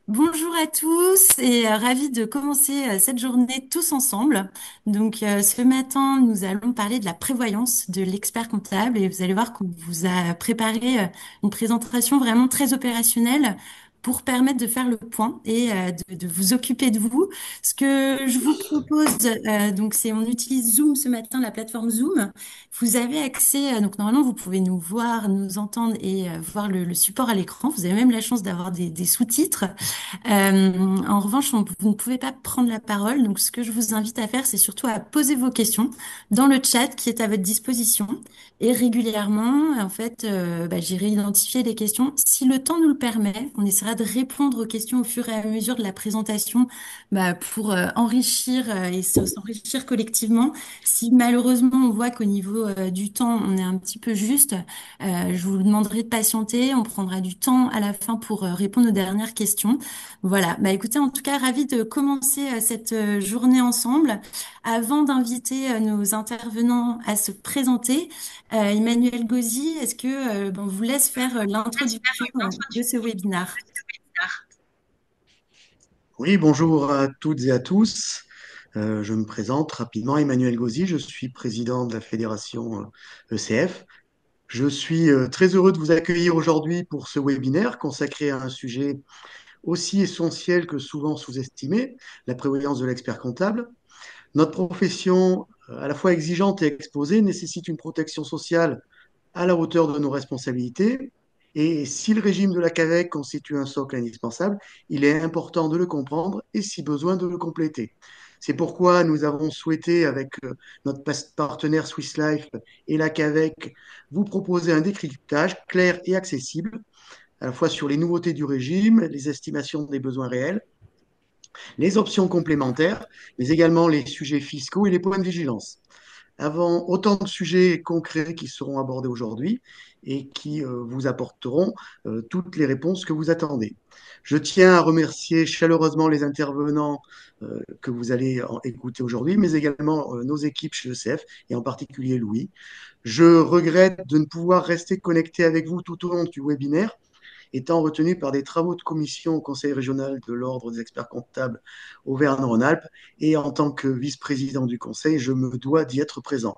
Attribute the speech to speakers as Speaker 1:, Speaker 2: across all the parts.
Speaker 1: Bonjour à tous et ravi de commencer cette journée tous ensemble. Ce matin, nous allons parler de la prévoyance de l'expert comptable et vous allez voir qu'on vous a préparé une présentation vraiment très opérationnelle pour permettre de faire le point et de vous occuper de vous. Ce que je vous propose, c'est on utilise Zoom ce matin, la plateforme Zoom. Vous avez accès, donc normalement vous pouvez nous voir, nous entendre et voir le support à l'écran. Vous avez même la chance d'avoir des sous-titres. En revanche, vous ne pouvez pas prendre la parole. Donc, ce que je vous invite à faire, c'est surtout à poser vos questions dans le chat qui est à votre disposition. Et régulièrement, en fait, j'irai identifier les questions. Si le temps nous le permet, on essaiera de répondre aux questions au fur et à mesure de la présentation, pour enrichir et s'enrichir collectivement. Si malheureusement on voit qu'au niveau du temps, on est un petit peu juste, je vous demanderai de patienter. On prendra du temps à la fin pour répondre aux dernières questions. Voilà, bah écoutez, en tout cas, ravi de commencer cette journée ensemble. Avant d'inviter nos intervenants à se présenter, Emmanuel Gauzy, est-ce que on vous laisse faire l'introduction de ce webinaire?
Speaker 2: Oui, bonjour à toutes et à tous. Je me présente rapidement, Emmanuel Gauzy, je suis président de la fédération ECF. Je suis très heureux de vous accueillir aujourd'hui pour ce webinaire consacré à un sujet aussi essentiel que souvent sous-estimé, la prévoyance de l'expert comptable. Notre profession, à la fois exigeante et exposée, nécessite une protection sociale à la hauteur de nos responsabilités. Et si le régime de la CAVEC constitue un socle indispensable, il est important de le comprendre et, si besoin, de le compléter. C'est pourquoi nous avons souhaité, avec notre partenaire Swiss Life et la CAVEC, vous proposer un décryptage clair et accessible, à la fois sur les nouveautés du régime, les estimations des besoins réels, les options complémentaires, mais également les sujets fiscaux et les points de vigilance. Avant autant de sujets concrets qui seront abordés aujourd'hui et qui vous apporteront toutes les réponses que vous attendez. Je tiens à remercier chaleureusement les intervenants que vous allez écouter aujourd'hui, mais également nos équipes chez ECF et en particulier Louis. Je regrette de ne pouvoir rester connecté avec vous tout au long du webinaire, étant retenu par des travaux de commission au Conseil régional de l'Ordre des experts comptables Auvergne-Rhône-Alpes, et en tant que vice-président du Conseil, je me dois d'y être présent.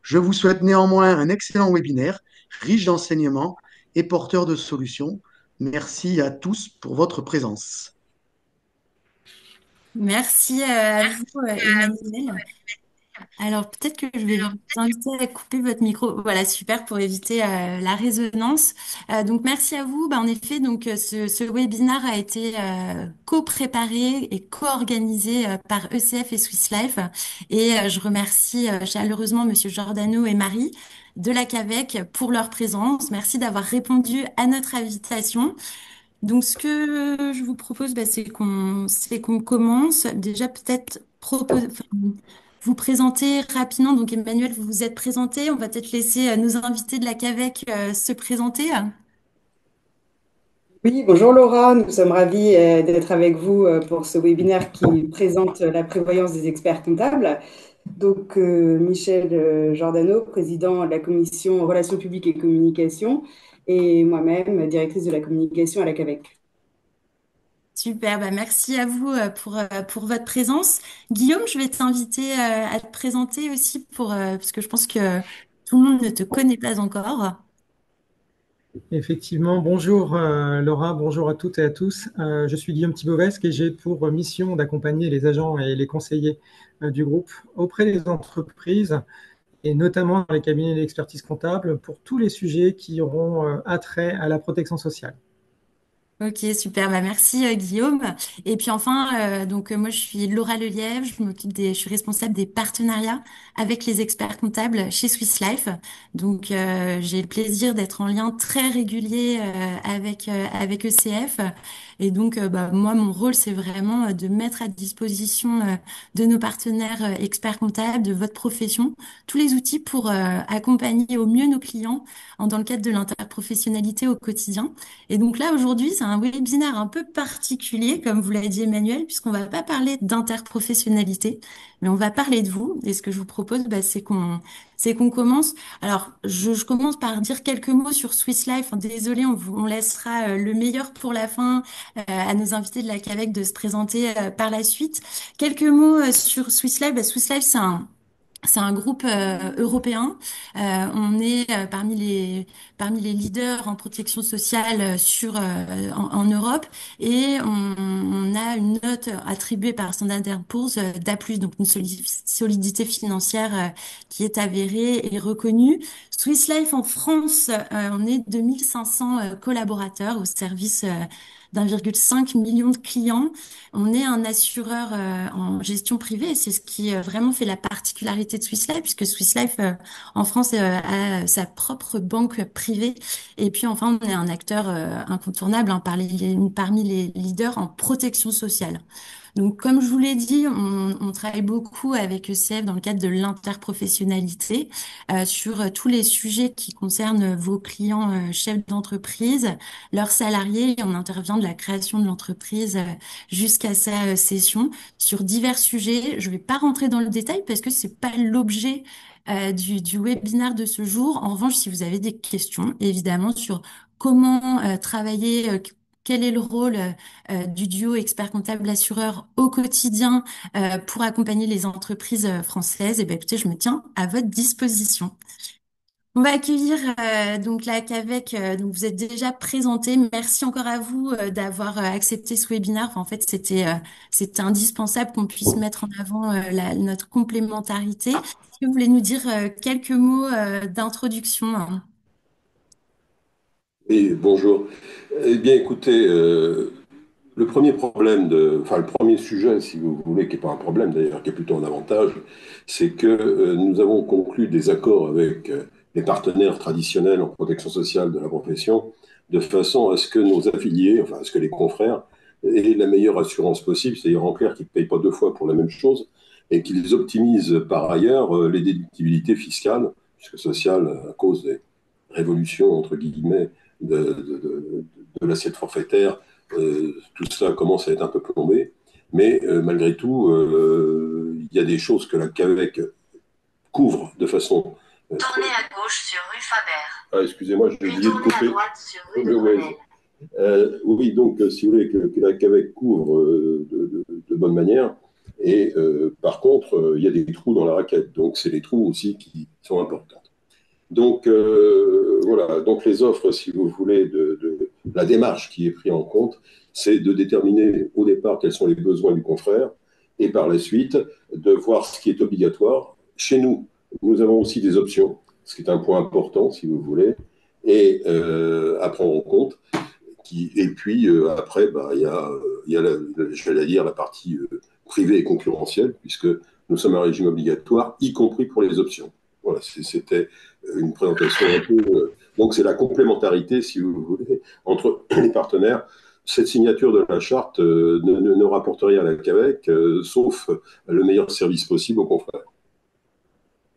Speaker 2: Je vous souhaite néanmoins un excellent webinaire, riche d'enseignements et porteur de solutions. Merci à tous pour votre présence.
Speaker 1: Merci à vous, Emmanuel. Alors, peut-être que je vais vous inviter à couper votre micro. Voilà, super pour éviter la résonance. Merci à vous. Bah, en effet, ce webinaire a été co-préparé et co-organisé par ECF et Swiss Life. Et je remercie chaleureusement Monsieur Giordano et Marie de la CAVEC pour leur présence. Merci d'avoir répondu à notre invitation. Donc, ce que je vous propose, c'est qu'on commence. Déjà, peut-être vous présenter rapidement. Donc, Emmanuel, vous vous êtes présenté. On va peut-être laisser nos invités de la CAVEC se présenter.
Speaker 3: Oui, bonjour Laura, nous sommes ravis d'être avec vous pour ce webinaire qui présente la prévoyance des experts comptables. Michel Giordano, président de la commission Relations publiques et communication, et moi-même, directrice de la communication à la CAVEC.
Speaker 1: Super, bah merci à vous pour votre présence. Guillaume, je vais t'inviter à te présenter aussi parce que je pense que tout le monde ne te connaît pas encore.
Speaker 4: Effectivement, bonjour Laura, bonjour à toutes et à tous. Je suis Guillaume Thibauvesque et j'ai pour mission d'accompagner les agents et les conseillers du groupe auprès des entreprises et notamment dans les cabinets d'expertise comptable pour tous les sujets qui auront attrait à la protection sociale.
Speaker 1: Ok, super, bah merci Guillaume. Et puis enfin, moi je suis Laura Lelièvre, je suis responsable des partenariats avec les experts comptables chez Swiss Life. J'ai le plaisir d'être en lien très régulier avec ECF. Et moi mon rôle c'est vraiment de mettre à disposition de nos partenaires experts comptables, de votre profession, tous les outils pour accompagner au mieux nos clients dans le cadre de l'interprofessionnalité au quotidien. Et donc là, aujourd'hui, c'est c'est un webinaire un peu particulier, comme vous l'a dit Emmanuel, puisqu'on va pas parler d'interprofessionnalité, mais on va parler de vous. Et ce que je vous propose, bah, c'est qu'on commence. Alors, je commence par dire quelques mots sur Swiss Life. Désolée, on laissera le meilleur pour la fin à nos invités de la CAVEC de se présenter par la suite. Quelques mots sur Swiss Life. Bah, Swiss Life, c'est un groupe européen. On est parmi les leaders en protection sociale en Europe et on a une note attribuée par Standard Poor's d'A+, donc une solidité financière qui est avérée et reconnue. Swiss Life en France, on est 2500 collaborateurs au service d'1,5 million de clients. On est un assureur en gestion privée et c'est ce qui vraiment fait la particularité de Swiss Life, puisque Swiss Life en France a sa propre banque privée. Et puis enfin, on est un acteur incontournable hein, parmi les leaders en protection sociale. Donc, comme je vous l'ai dit, on travaille beaucoup avec ECF dans le cadre de l'interprofessionnalité sur tous les sujets qui concernent vos clients chefs d'entreprise, leurs salariés. On intervient de la création de l'entreprise jusqu'à sa cession sur divers sujets. Je ne vais pas rentrer dans le détail parce que c'est pas l'objet du webinaire de ce jour. En revanche, si vous avez des questions, évidemment, sur comment travailler, quel est le rôle du duo expert comptable assureur au quotidien pour accompagner les entreprises françaises, et ben écoutez, je me tiens à votre disposition. On va accueillir donc la CAVEC. Donc vous êtes déjà présenté. Merci encore à vous d'avoir accepté ce webinaire. Enfin, en fait, c'était indispensable qu'on puisse mettre en avant notre complémentarité. Est-ce que vous voulez nous dire quelques mots d'introduction, hein?
Speaker 5: Oui, bonjour. Eh bien, écoutez, le premier sujet, si vous voulez, qui n'est pas un problème d'ailleurs, qui est plutôt un avantage, c'est que nous avons conclu des accords avec les partenaires traditionnels en protection sociale de la profession, de façon à ce que nos affiliés, enfin à ce que les confrères, aient la meilleure assurance possible, c'est-à-dire en clair qu'ils ne payent pas deux fois pour la même chose, et qu'ils optimisent par ailleurs les déductibilités fiscales, puisque sociales, à cause des révolutions, entre guillemets, de l'assiette forfaitaire, tout ça commence à être un peu plombé. Mais malgré tout, il y a des choses que la CAVEC couvre de façon.
Speaker 6: Tournez à gauche sur rue Faber.
Speaker 5: Ah, excusez-moi, j'ai
Speaker 6: Puis
Speaker 5: oublié de
Speaker 6: tournez à
Speaker 5: couper.
Speaker 6: droite sur rue de
Speaker 5: Le Waze.
Speaker 6: Grenelle.
Speaker 5: Oui, donc, si vous voulez, que la CAVEC couvre de bonne manière. Et par contre, il y a des trous dans la raquette. Donc, c'est les trous aussi qui sont importants. Donc, voilà. Donc, les offres, si vous voulez, la démarche qui est prise en compte, c'est de déterminer au départ quels sont les besoins du confrère et par la suite de voir ce qui est obligatoire. Chez nous, nous avons aussi des options, ce qui est un point important, si vous voulez, et à prendre en compte. Et puis, après, bah, il y a je vais la dire, la partie privée et concurrentielle, puisque nous sommes un régime obligatoire, y compris pour les options. Voilà, c'était une présentation un peu. Donc, c'est la complémentarité, si vous voulez, entre les partenaires. Cette signature de la charte ne rapporte rien à la CAVEC, sauf le meilleur service possible aux confrères.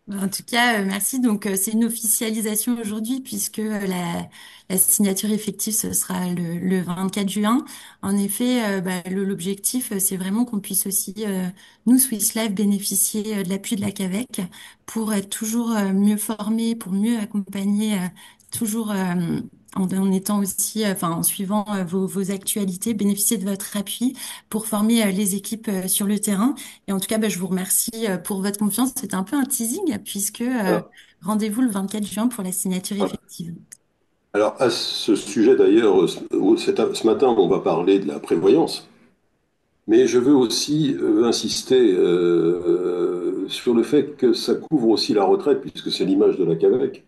Speaker 1: En tout cas, merci. Donc, c'est une officialisation aujourd'hui puisque la signature effective, ce sera le 24 juin. En effet, bah, l'objectif, c'est vraiment qu'on puisse aussi, nous, Swiss Life, bénéficier de l'appui de la CAVEC pour être toujours mieux formés, pour mieux accompagner, toujours en étant aussi, enfin, en suivant vos actualités, bénéficier de votre appui pour former les équipes sur le terrain. Et en tout cas, bah, je vous remercie pour votre confiance. C'était un peu un teasing puisque
Speaker 5: Alors,
Speaker 1: rendez-vous le 24 juin pour la signature effective.
Speaker 5: alors, à ce sujet d'ailleurs, ce matin, on va parler de la prévoyance. Mais je veux aussi insister sur le fait que ça couvre aussi la retraite, puisque c'est l'image de la CAVEC.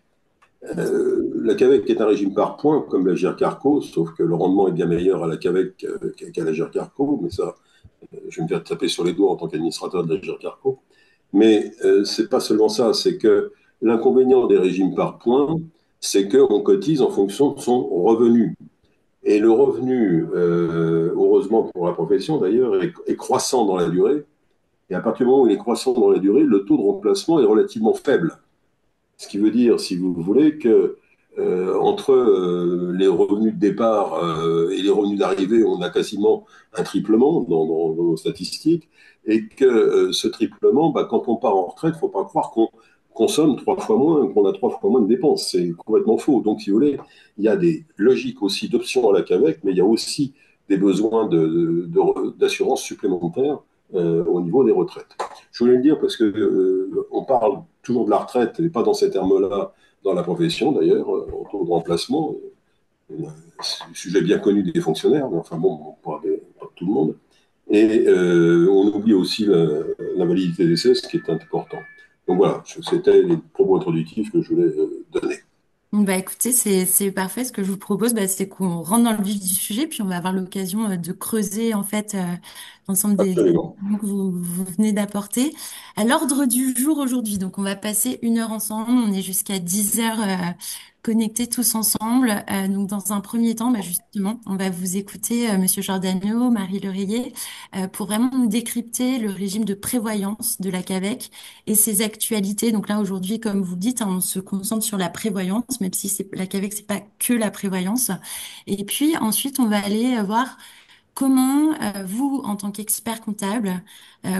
Speaker 5: La CAVEC est un régime par points, comme la GIRC-ARCO, sauf que le rendement est bien meilleur à la CAVEC qu'à la GIRC-ARCO, mais ça, je vais me faire taper sur les doigts en tant qu'administrateur de la GIRC-ARCO. Mais c'est pas seulement ça, c'est que l'inconvénient des régimes par points, c'est qu'on cotise en fonction de son revenu. Et le revenu, heureusement pour la profession d'ailleurs, est croissant dans la durée. Et à partir du moment où il est croissant dans la durée, le taux de remplacement est relativement faible. Ce qui veut dire, si vous voulez, que entre les revenus de départ et les revenus d'arrivée, on a quasiment un triplement dans nos statistiques, et que ce triplement, bah, quand on part en retraite, il ne faut pas croire qu'on consomme 3 fois moins, qu'on a 3 fois moins de dépenses. C'est complètement faux. Donc, si vous voulez, il y a des logiques aussi d'options à la CAVEC, mais il y a aussi des besoins d'assurance supplémentaire au niveau des retraites. Je voulais le dire parce que on parle toujours de la retraite, et pas dans ces termes-là, dans la profession d'ailleurs, en taux de remplacement. C'est un sujet bien connu des fonctionnaires, mais enfin bon, pas tout le monde. Et on oublie aussi la validité d'essai, ce qui est important. Donc voilà, c'était les propos introductifs que je voulais donner.
Speaker 1: Bah écoutez, c'est parfait. Ce que je vous propose, bah, c'est qu'on rentre dans le vif du sujet, puis on va avoir l'occasion de creuser en fait l'ensemble des
Speaker 5: Absolument.
Speaker 1: éléments que vous venez d'apporter. À l'ordre du jour aujourd'hui, donc on va passer 1 heure ensemble. On est jusqu'à 10 heures connectés tous ensemble. Donc dans un premier temps, bah, justement, on va vous écouter, Monsieur Giordano, Marie Lereiller, pour vraiment nous décrypter le régime de prévoyance de la CAVEC et ses actualités. Donc là, aujourd'hui, comme vous le dites, hein, on se concentre sur la prévoyance, même si c'est la CAVEC, c'est pas que la prévoyance. Et puis ensuite, on va aller voir comment vous, en tant qu'expert comptable,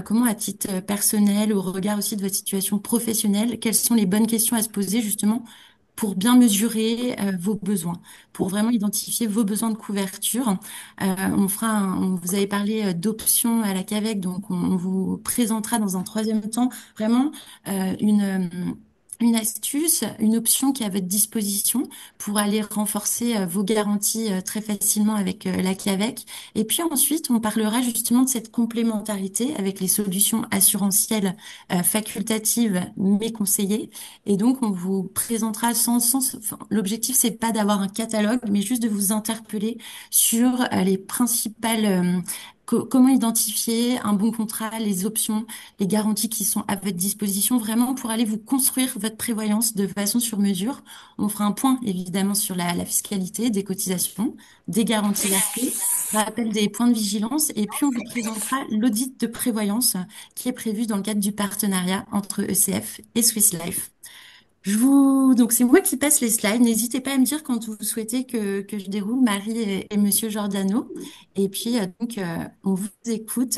Speaker 1: comment à titre personnel, au regard aussi de votre situation professionnelle, quelles sont les bonnes questions à se poser justement pour bien mesurer vos besoins, pour vraiment identifier vos besoins de couverture. Vous avez parlé d'options à la CAVEC, donc on vous présentera dans un troisième temps vraiment une astuce, une option qui est à votre disposition pour aller renforcer vos garanties très facilement avec la CAVEC. Et puis ensuite, on parlera justement de cette complémentarité avec les solutions assurantielles facultatives mais conseillées. Et donc, on vous présentera enfin, l'objectif, c'est pas d'avoir un catalogue, mais juste de vous interpeller sur les principales, comment identifier un bon contrat, les options, les garanties qui sont à votre disposition, vraiment pour aller vous construire votre prévoyance de façon sur mesure. On fera un point, évidemment, sur la fiscalité, des cotisations, des garanties versées, rappel des points de vigilance, et puis on vous présentera l'audit de prévoyance qui est prévu dans le cadre du partenariat entre ECF et Swiss Life. Donc c'est moi qui passe les slides. N'hésitez pas à me dire quand vous souhaitez que je déroule, Marie et Monsieur Giordano. Et puis on vous écoute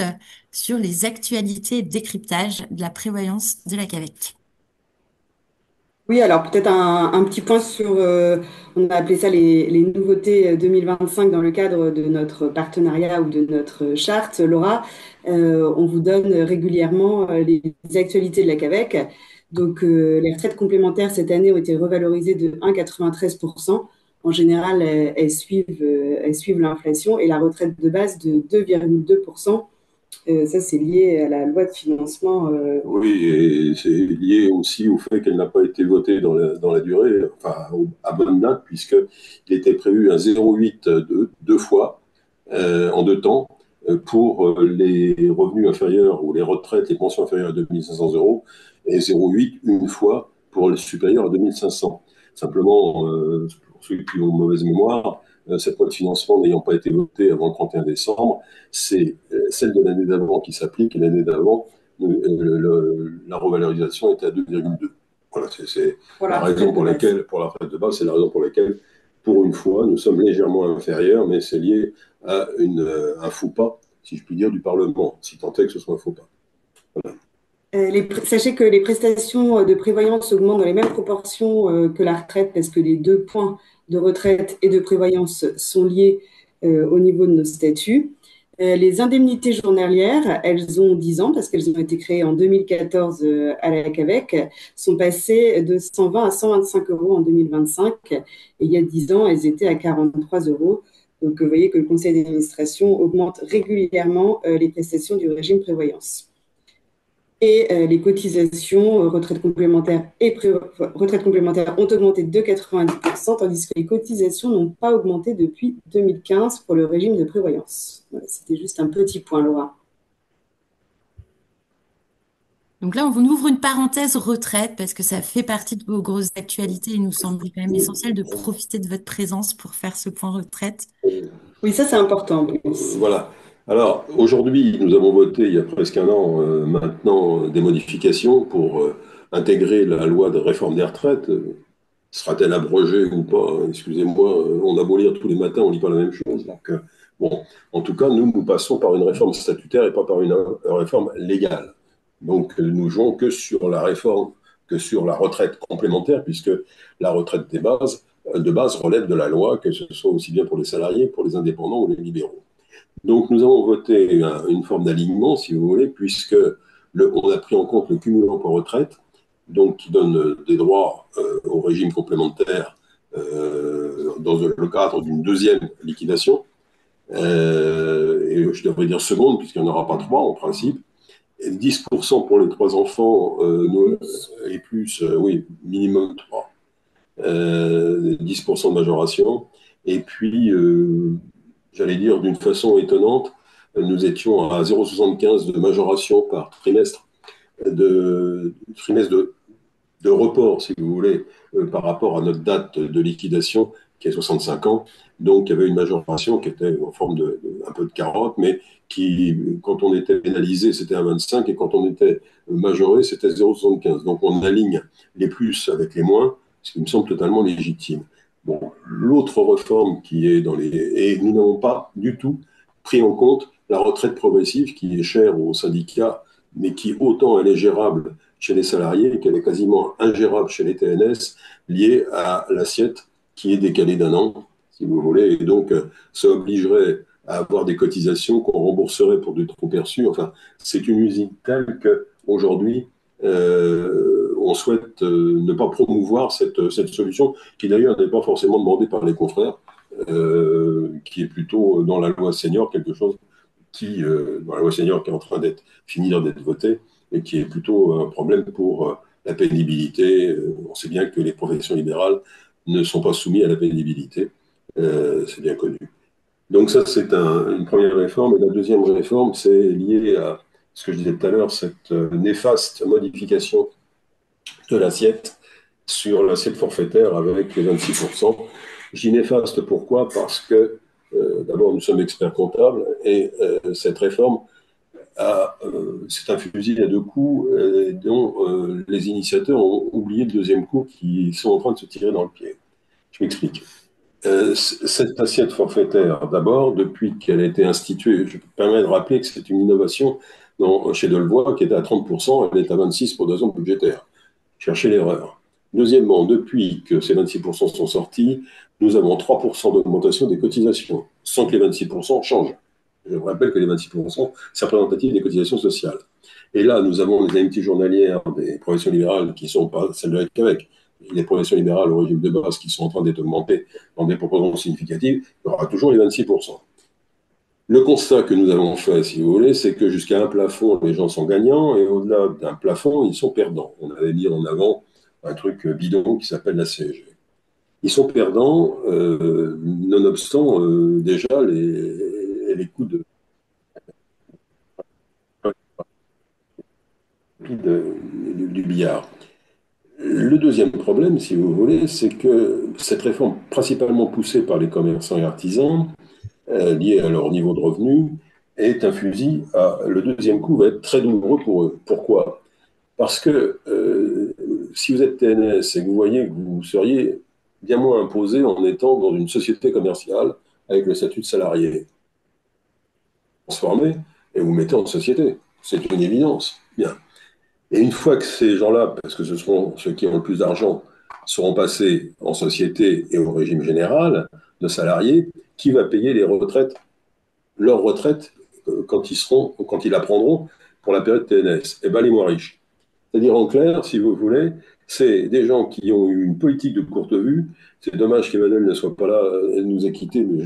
Speaker 1: sur les actualités et décryptage de la prévoyance de la CAVEC.
Speaker 3: Oui, alors peut-être un petit point sur, on a appelé ça les nouveautés 2025 dans le cadre de notre partenariat ou de notre charte. Laura, on vous donne régulièrement les actualités de la CAVEC. Donc, les retraites complémentaires cette année ont été revalorisées de 1,93%. En général, elles suivent l'inflation et la retraite de base de 2,2%. Ça, c'est lié à la loi de financement.
Speaker 5: Oui, et c'est lié aussi au fait qu'elle n'a pas été votée dans la durée, enfin à bonne date, puisqu'il était prévu un 0,8 deux fois en 2 temps pour les revenus inférieurs ou les retraites, les pensions inférieures à 2 500 € et 0,8 une fois pour le supérieur à 2 500. Simplement, pour ceux qui ont une mauvaise mémoire, cette loi de financement n'ayant pas été votée avant le 31 décembre, c'est celle de l'année d'avant qui s'applique, et l'année d'avant, la revalorisation était à 2,2. Voilà, c'est
Speaker 3: Pour
Speaker 5: la
Speaker 3: la
Speaker 5: raison
Speaker 3: retraite de
Speaker 5: pour
Speaker 3: base.
Speaker 5: laquelle, pour la retraite de base, c'est la raison pour laquelle, pour une fois, nous sommes légèrement inférieurs, mais c'est lié à un faux pas, si je puis dire, du Parlement, si tant est que ce soit un faux pas. Voilà.
Speaker 3: Sachez que les prestations de prévoyance augmentent dans les mêmes proportions que la retraite parce que les 2 points de retraite et de prévoyance sont liés au niveau de nos statuts. Les indemnités journalières, elles ont 10 ans parce qu'elles ont été créées en 2014 à la CAVEC, sont passées de 120 à 125 € en 2025. Et il y a 10 ans, elles étaient à 43 €. Donc, vous voyez que le conseil d'administration augmente régulièrement les prestations du régime prévoyance. Et les cotisations retraite complémentaire retraite complémentaire ont augmenté de 90%, tandis que les cotisations n'ont pas augmenté depuis 2015 pour le régime de prévoyance. Voilà, c'était juste un petit point, Laura.
Speaker 1: Donc là, on vous ouvre une parenthèse retraite parce que ça fait partie de vos grosses actualités. Il nous semble quand même essentiel de profiter de votre présence pour faire ce point retraite.
Speaker 3: Oui, ça c'est important en plus.
Speaker 5: Voilà. Alors, aujourd'hui, nous avons voté, il y a presque un an maintenant, des modifications pour intégrer la loi de réforme des retraites, Sera-t-elle abrogée ou pas? Excusez-moi, on a beau lire tous les matins, on ne lit pas la même chose. Donc, bon, en tout cas, nous passons par une réforme statutaire et pas par une réforme légale. Donc, nous jouons que sur la réforme, que sur la retraite complémentaire, puisque la retraite de base relève de la loi, que ce soit aussi bien pour les salariés, pour les indépendants ou les libéraux. Donc, nous avons voté une forme d'alignement, si vous voulez, puisque on a pris en compte le cumul emploi-retraite, donc qui donne des droits au régime complémentaire dans le cadre d'une deuxième liquidation, et je devrais dire seconde, puisqu'il n'y en aura pas trois en principe, et 10% pour les trois enfants, et plus, oui, minimum trois, 10% de majoration, et puis, j'allais dire d'une façon étonnante, nous étions à 0,75 de majoration par trimestre, de report, si vous voulez, par rapport à notre date de liquidation, qui est 65 ans. Donc, il y avait une majoration qui était en forme un peu de carotte, mais qui, quand on était pénalisé, c'était un 25, et quand on était majoré, c'était 0,75. Donc, on aligne les plus avec les moins, ce qui me semble totalement légitime. Bon, l'autre réforme qui est dans les... Et nous n'avons pas du tout pris en compte la retraite progressive qui est chère aux syndicats, mais qui autant elle est gérable chez les salariés qu'elle est quasiment ingérable chez les TNS, liée à l'assiette qui est décalée d'un an, si vous voulez. Et donc, ça obligerait à avoir des cotisations qu'on rembourserait pour du trop perçu. Enfin, c'est une usine telle qu'aujourd'hui, on souhaite ne pas promouvoir cette solution, qui d'ailleurs n'est pas forcément demandée par les confrères, qui est plutôt dans la loi senior quelque chose dans la loi senior qui est en train finir d'être votée, et qui est plutôt un problème pour la pénibilité. On sait bien que les professions libérales ne sont pas soumises à la pénibilité, c'est bien connu. Donc ça, c'est une première réforme. Et la deuxième réforme, c'est lié à ce que je disais tout à l'heure, cette néfaste modification de l'assiette sur l'assiette forfaitaire avec les 26%. J'y néfaste pourquoi? Parce que d'abord, nous sommes experts comptables et cette réforme c'est un fusil à deux coups dont les initiateurs ont oublié le deuxième coup qui sont en train de se tirer dans le pied. Je m'explique. Cette assiette forfaitaire, d'abord, depuis qu'elle a été instituée, je me permets de rappeler que c'est une innovation chez Delevoye qui était à 30%, elle est à 26% pour 2 ans budgétaires. Cherchez l'erreur. Deuxièmement, depuis que ces 26% sont sortis, nous avons 3% d'augmentation des cotisations, sans que les 26% changent. Je vous rappelle que les 26%, c'est représentatif des cotisations sociales. Et là, nous avons les indemnités journalières des professions libérales qui ne sont pas celles de la CAVEC. Les professions libérales au régime de base qui sont en train d'être augmentées dans des proportions significatives, il y aura toujours les 26%. Le constat que nous avons fait, si vous voulez, c'est que jusqu'à un plafond, les gens sont gagnants, et au-delà d'un plafond, ils sont perdants. On avait mis en avant un truc bidon qui s'appelle la CSG. Ils sont perdants, nonobstant déjà les coûts du billard. Le deuxième problème, si vous voulez, c'est que cette réforme, principalement poussée par les commerçants et artisans, liée à leur niveau de revenu, est un fusil le deuxième coup va être très douloureux pour eux. Pourquoi? Parce que si vous êtes TNS et que vous voyez que vous seriez bien moins imposé en étant dans une société commerciale avec le statut de salarié, transformé et vous mettez en société. C'est une évidence. Bien. Et une fois que ces gens-là, parce que ce seront ceux qui ont le plus d'argent, seront passés en société et au régime général de salariés, qui va payer les retraites, leurs retraites, quand ils la prendront pour la période TNS? Eh bien, les moins riches. C'est-à-dire, en clair, si vous voulez, c'est des gens qui ont eu une politique de courte vue. C'est dommage qu'Emmanuel ne soit pas là, elle nous a quittés, mais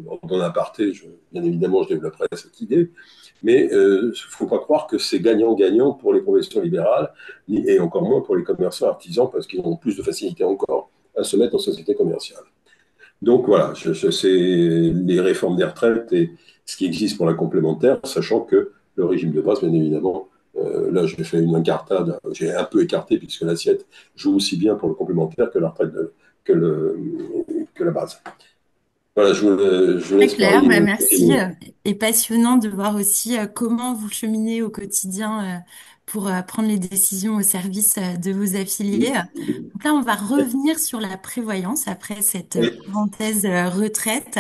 Speaker 5: en aparté, bien évidemment, je développerai cette idée. Mais il ne faut pas croire que c'est gagnant-gagnant pour les professions libérales, et encore moins pour les commerçants artisans, parce qu'ils ont plus de facilité encore à se mettre en société commerciale. Donc voilà, c'est les réformes des retraites et ce qui existe pour la complémentaire, sachant que le régime de base, bien évidemment, là j'ai fait une incartade, j'ai un peu écarté puisque l'assiette joue aussi bien pour le complémentaire que la retraite que la base. Voilà, je vous
Speaker 1: Très
Speaker 5: laisse
Speaker 1: clair,
Speaker 5: parler.
Speaker 1: bah merci. Et passionnant de voir aussi comment vous cheminez au quotidien pour prendre les décisions au service de vos affiliés. Donc là, on va revenir sur la prévoyance après cette
Speaker 5: Oui.
Speaker 1: parenthèse retraite.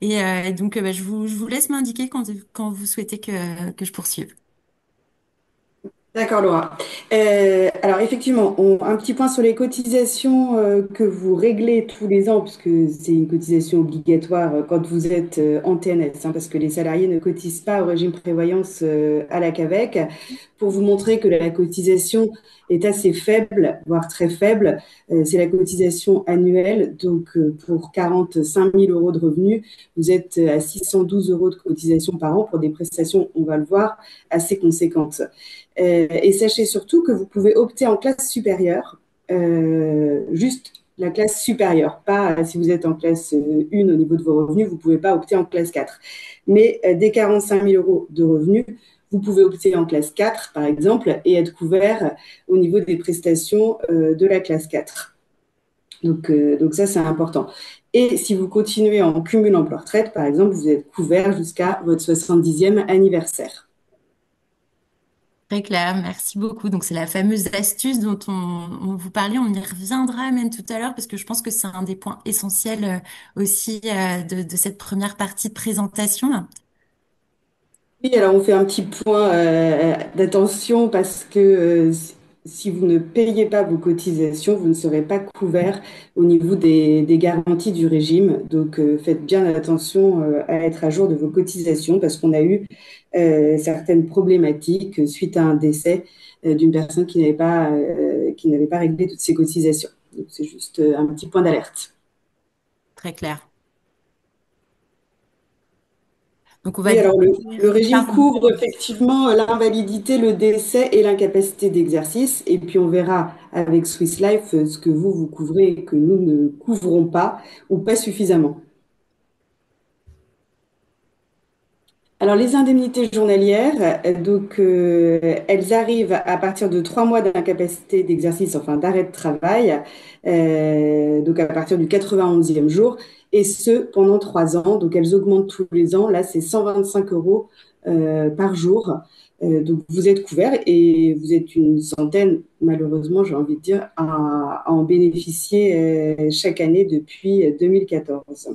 Speaker 1: Et donc, bah, je vous laisse m'indiquer quand vous souhaitez que je poursuive.
Speaker 3: D'accord, Laura. Alors effectivement, un petit point sur les cotisations que vous réglez tous les ans, puisque c'est une cotisation obligatoire quand vous êtes en TNS, hein, parce que les salariés ne cotisent pas au régime prévoyance à la CAVEC. Pour vous montrer que la cotisation est assez faible, voire très faible, c'est la cotisation annuelle. Donc pour 45 000 euros de revenus, vous êtes à 612 euros de cotisation par an pour des prestations, on va le voir, assez conséquentes. Et sachez surtout que vous pouvez opter en classe supérieure, juste la classe supérieure, pas si vous êtes en classe 1 au niveau de vos revenus, vous ne pouvez pas opter en classe 4. Mais dès 45 000 euros de revenus, vous pouvez opter en classe 4, par exemple, et être couvert au niveau des prestations de la classe 4. Donc ça, c'est important. Et si vous continuez en cumul emploi-retraite, par exemple, vous êtes couvert jusqu'à votre 70e anniversaire.
Speaker 1: Très clair, merci beaucoup. Donc, c'est la fameuse astuce dont on vous parlait. On y reviendra même tout à l'heure parce que je pense que c'est un des points essentiels aussi de cette première partie de présentation.
Speaker 3: Oui, alors on fait un petit point d'attention parce que si vous ne payez pas vos cotisations, vous ne serez pas couvert au niveau des garanties du régime. Donc faites bien attention à être à jour de vos cotisations parce qu'on a eu certaines problématiques suite à un décès d'une personne qui n'avait pas réglé toutes ses cotisations. Donc c'est juste un petit point d'alerte.
Speaker 1: Très clair. Donc, on va
Speaker 3: Oui, alors
Speaker 1: découvrir.
Speaker 3: le régime
Speaker 1: Pardon.
Speaker 3: couvre effectivement l'invalidité, le décès et l'incapacité d'exercice. Et puis on verra avec Swiss Life ce que vous couvrez et que nous ne couvrons pas ou pas suffisamment. Alors les indemnités journalières, elles arrivent à partir de 3 mois d'incapacité d'exercice, enfin d'arrêt de travail, donc à partir du 91e jour, et ce pendant 3 ans. Donc elles augmentent tous les ans. Là, c'est 125 euros par jour. Donc vous êtes couvert et vous êtes une centaine, malheureusement, j'ai envie de dire, à en bénéficier chaque année depuis 2014.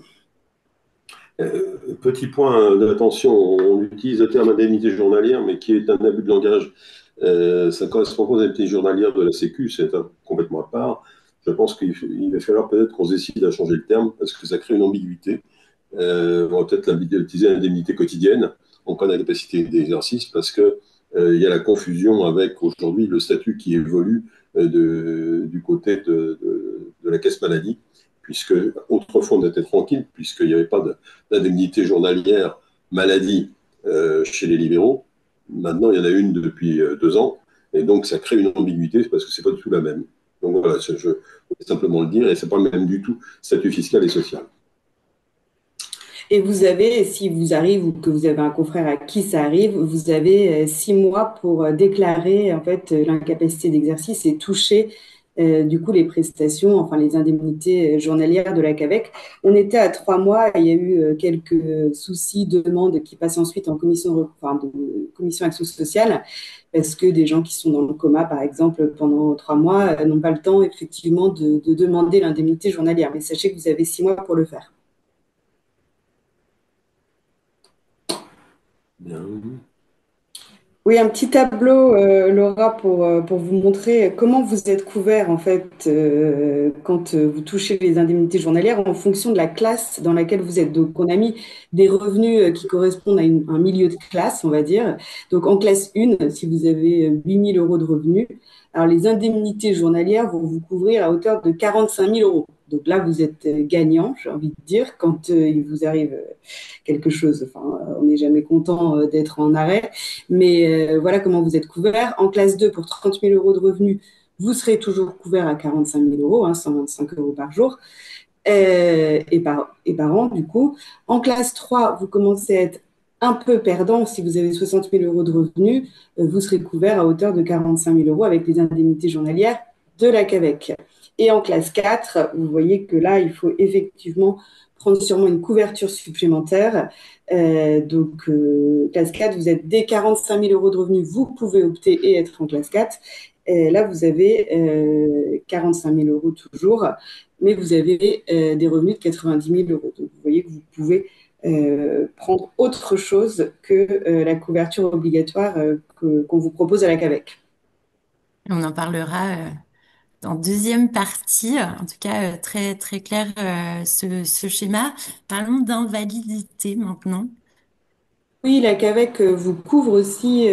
Speaker 5: Petit point d'attention, on utilise le terme indemnité journalière, mais qui est un abus de langage. Ça ne correspond pas aux indemnités journalières de la Sécu, complètement à part. Je pense qu'il va falloir peut-être qu'on se décide à changer le terme, parce que ça crée une ambiguïté. On va peut-être utiliser l'indemnité quotidienne en cas d'incapacité d'exercice, parce que il y a la confusion avec aujourd'hui le statut qui évolue du côté de la caisse maladie, puisque autrefois on était tranquille, puisqu'il n'y avait pas d'indemnité journalière maladie chez les libéraux. Maintenant, il y en a une depuis 2 ans, et donc ça crée une ambiguïté parce que c'est pas du tout la même. Donc voilà, je vais simplement le dire, et c'est pas le même du tout statut fiscal et social.
Speaker 3: Et vous avez, si vous arrive ou que vous avez un confrère à qui ça arrive, vous avez 6 mois pour déclarer en fait l'incapacité d'exercice et toucher du coup les prestations, enfin les indemnités journalières de la CAVEC. On était à 3 mois et il y a eu quelques soucis, demandes qui passent ensuite en commission action sociale parce que des gens qui sont dans le coma, par exemple, pendant 3 mois, n'ont pas le temps effectivement de demander l'indemnité journalière. Mais sachez que vous avez 6 mois pour le faire.
Speaker 5: Bien.
Speaker 3: Oui, un petit tableau, Laura, pour vous montrer comment vous êtes couvert en fait quand vous touchez les indemnités journalières en fonction de la classe dans laquelle vous êtes. Donc, on a mis des revenus qui correspondent à un milieu de classe, on va dire. Donc, en classe 1, si vous avez 8 000 euros de revenus, alors les indemnités journalières vont vous couvrir à hauteur de 45 000 euros. Donc là, vous êtes gagnant, j'ai envie de dire, quand il vous arrive quelque chose. Enfin, on n'est jamais content d'être en arrêt. Mais voilà comment vous êtes couvert. En classe 2, pour 30 000 euros de revenus, vous serez toujours couvert à 45 000 euros, hein, 125 euros par jour et par an, du coup. En classe 3, vous commencez à être un peu perdant. Si vous avez 60 000 euros de revenus, vous serez couvert à hauteur de 45 000 euros avec les indemnités journalières de la CAVEC. Et en classe 4, vous voyez que là, il faut effectivement prendre sûrement une couverture supplémentaire. Classe 4, vous êtes dès 45 000 euros de revenus, vous pouvez opter et être en classe 4. Là, vous avez 45 000 euros toujours, mais vous avez des revenus de 90 000 euros. Donc, vous voyez que vous pouvez prendre autre chose que la couverture obligatoire qu'on vous propose à la CAVEC.
Speaker 1: On en parlera en deuxième partie. En tout cas, très, très clair ce schéma. Parlons d'invalidité maintenant.
Speaker 3: Oui, la CAVEC vous couvre aussi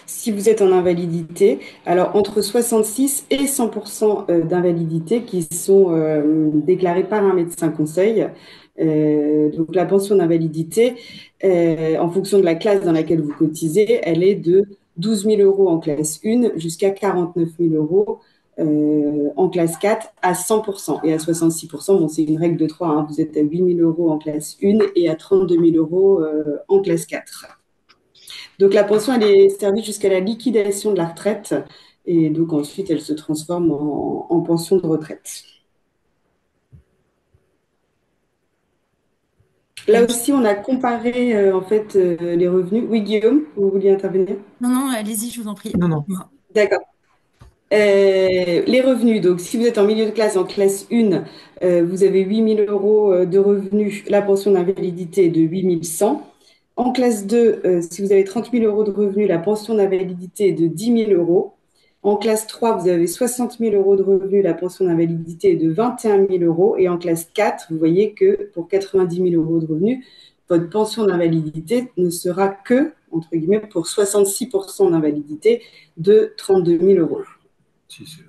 Speaker 3: si vous êtes en invalidité. Alors, entre 66 et 100% d'invalidité qui sont déclarés par un médecin conseil. Donc, la pension d'invalidité, en fonction de la classe dans laquelle vous cotisez, elle est de 12 000 euros en classe 1 jusqu'à 49 000 euros en classe 4 à 100%. Et à 66%, bon, c'est une règle de 3, hein, vous êtes à 8 000 euros en classe 1 et à 32 000 euros en classe 4. Donc la pension, elle est servie jusqu'à la liquidation de la retraite et donc ensuite, elle se transforme en pension de retraite. Là aussi, on a comparé en fait les revenus. Oui, Guillaume, vous vouliez intervenir?
Speaker 1: Non, non, allez-y, je vous en prie.
Speaker 4: Non.
Speaker 3: D'accord. Les revenus, donc si vous êtes en milieu de classe, en classe 1, vous avez 8 000 euros de revenus, la pension d'invalidité est de 8 100. En classe 2, si vous avez 30 000 euros de revenus, la pension d'invalidité est de 10 000 euros. En classe 3, vous avez 60 000 euros de revenus, la pension d'invalidité est de 21 000 euros. Et en classe 4, vous voyez que pour 90 000 euros de revenus, votre pension d'invalidité ne sera que, entre guillemets, pour 66% d'invalidité de 32 000 euros.
Speaker 5: Si, c'est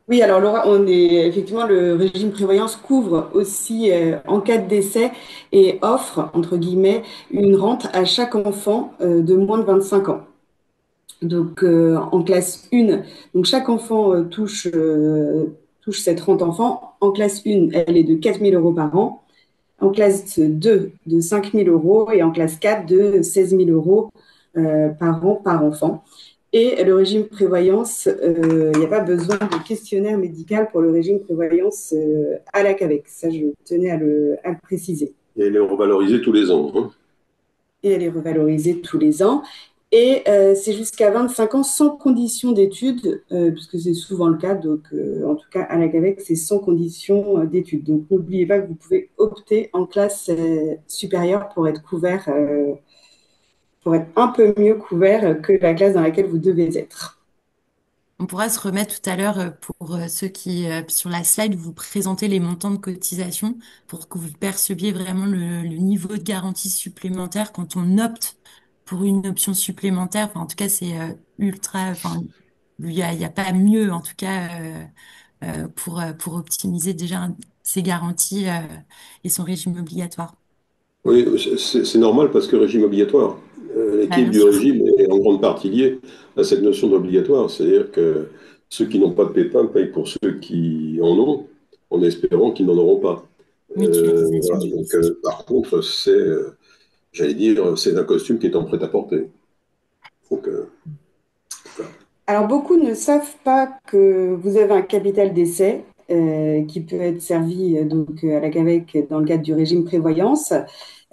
Speaker 3: Oui, alors Laura, effectivement, le régime prévoyance couvre aussi en cas de décès et offre, entre guillemets, une rente à chaque enfant de moins de 25 ans. Donc, en classe 1, donc chaque enfant touche cette rente enfant. En classe 1, elle est de 4 000 euros par an. En classe 2, de 5 000 euros. Et en classe 4, de 16 000 euros par an, par enfant. Et le régime prévoyance, il n'y a pas besoin de questionnaire médical pour le régime prévoyance à la CAVEC. Ça, je tenais à le préciser.
Speaker 5: Et elle est revalorisée tous les ans. Hein.
Speaker 3: Et elle est revalorisée tous les ans. Et c'est jusqu'à 25 ans sans condition d'études, puisque c'est souvent le cas. Donc, en tout cas, à la CAVEC, c'est sans condition d'études. Donc, n'oubliez pas que vous pouvez opter en classe supérieure pour être couvert, pour être un peu mieux couvert que la classe dans laquelle vous devez être.
Speaker 1: On pourra se remettre tout à l'heure pour ceux qui, sur la slide, vous présentez les montants de cotisation pour que vous perceviez vraiment le niveau de garantie supplémentaire quand on opte pour une option supplémentaire. Enfin, en tout cas, c'est ultra. Enfin, il y a pas mieux, en tout cas, pour optimiser déjà ses garanties et son régime obligatoire.
Speaker 5: Oui, c'est normal parce que régime obligatoire.
Speaker 1: Ah,
Speaker 5: L'équilibre
Speaker 1: bien
Speaker 5: du
Speaker 1: sûr.
Speaker 5: régime est en grande partie lié à cette notion d'obligatoire. C'est-à-dire que ceux qui n'ont pas de pépins payent pour ceux qui en ont, en espérant qu'ils n'en auront pas.
Speaker 1: Mutualisation
Speaker 5: Voilà.
Speaker 1: du
Speaker 5: Donc,
Speaker 1: risque.
Speaker 5: par contre, j'allais dire, c'est un costume qui est en prêt-à-porter. Donc, voilà.
Speaker 3: Alors, beaucoup ne savent pas que vous avez un capital d'essai qui peut être servi donc, à la CAVEC dans le cadre du régime prévoyance.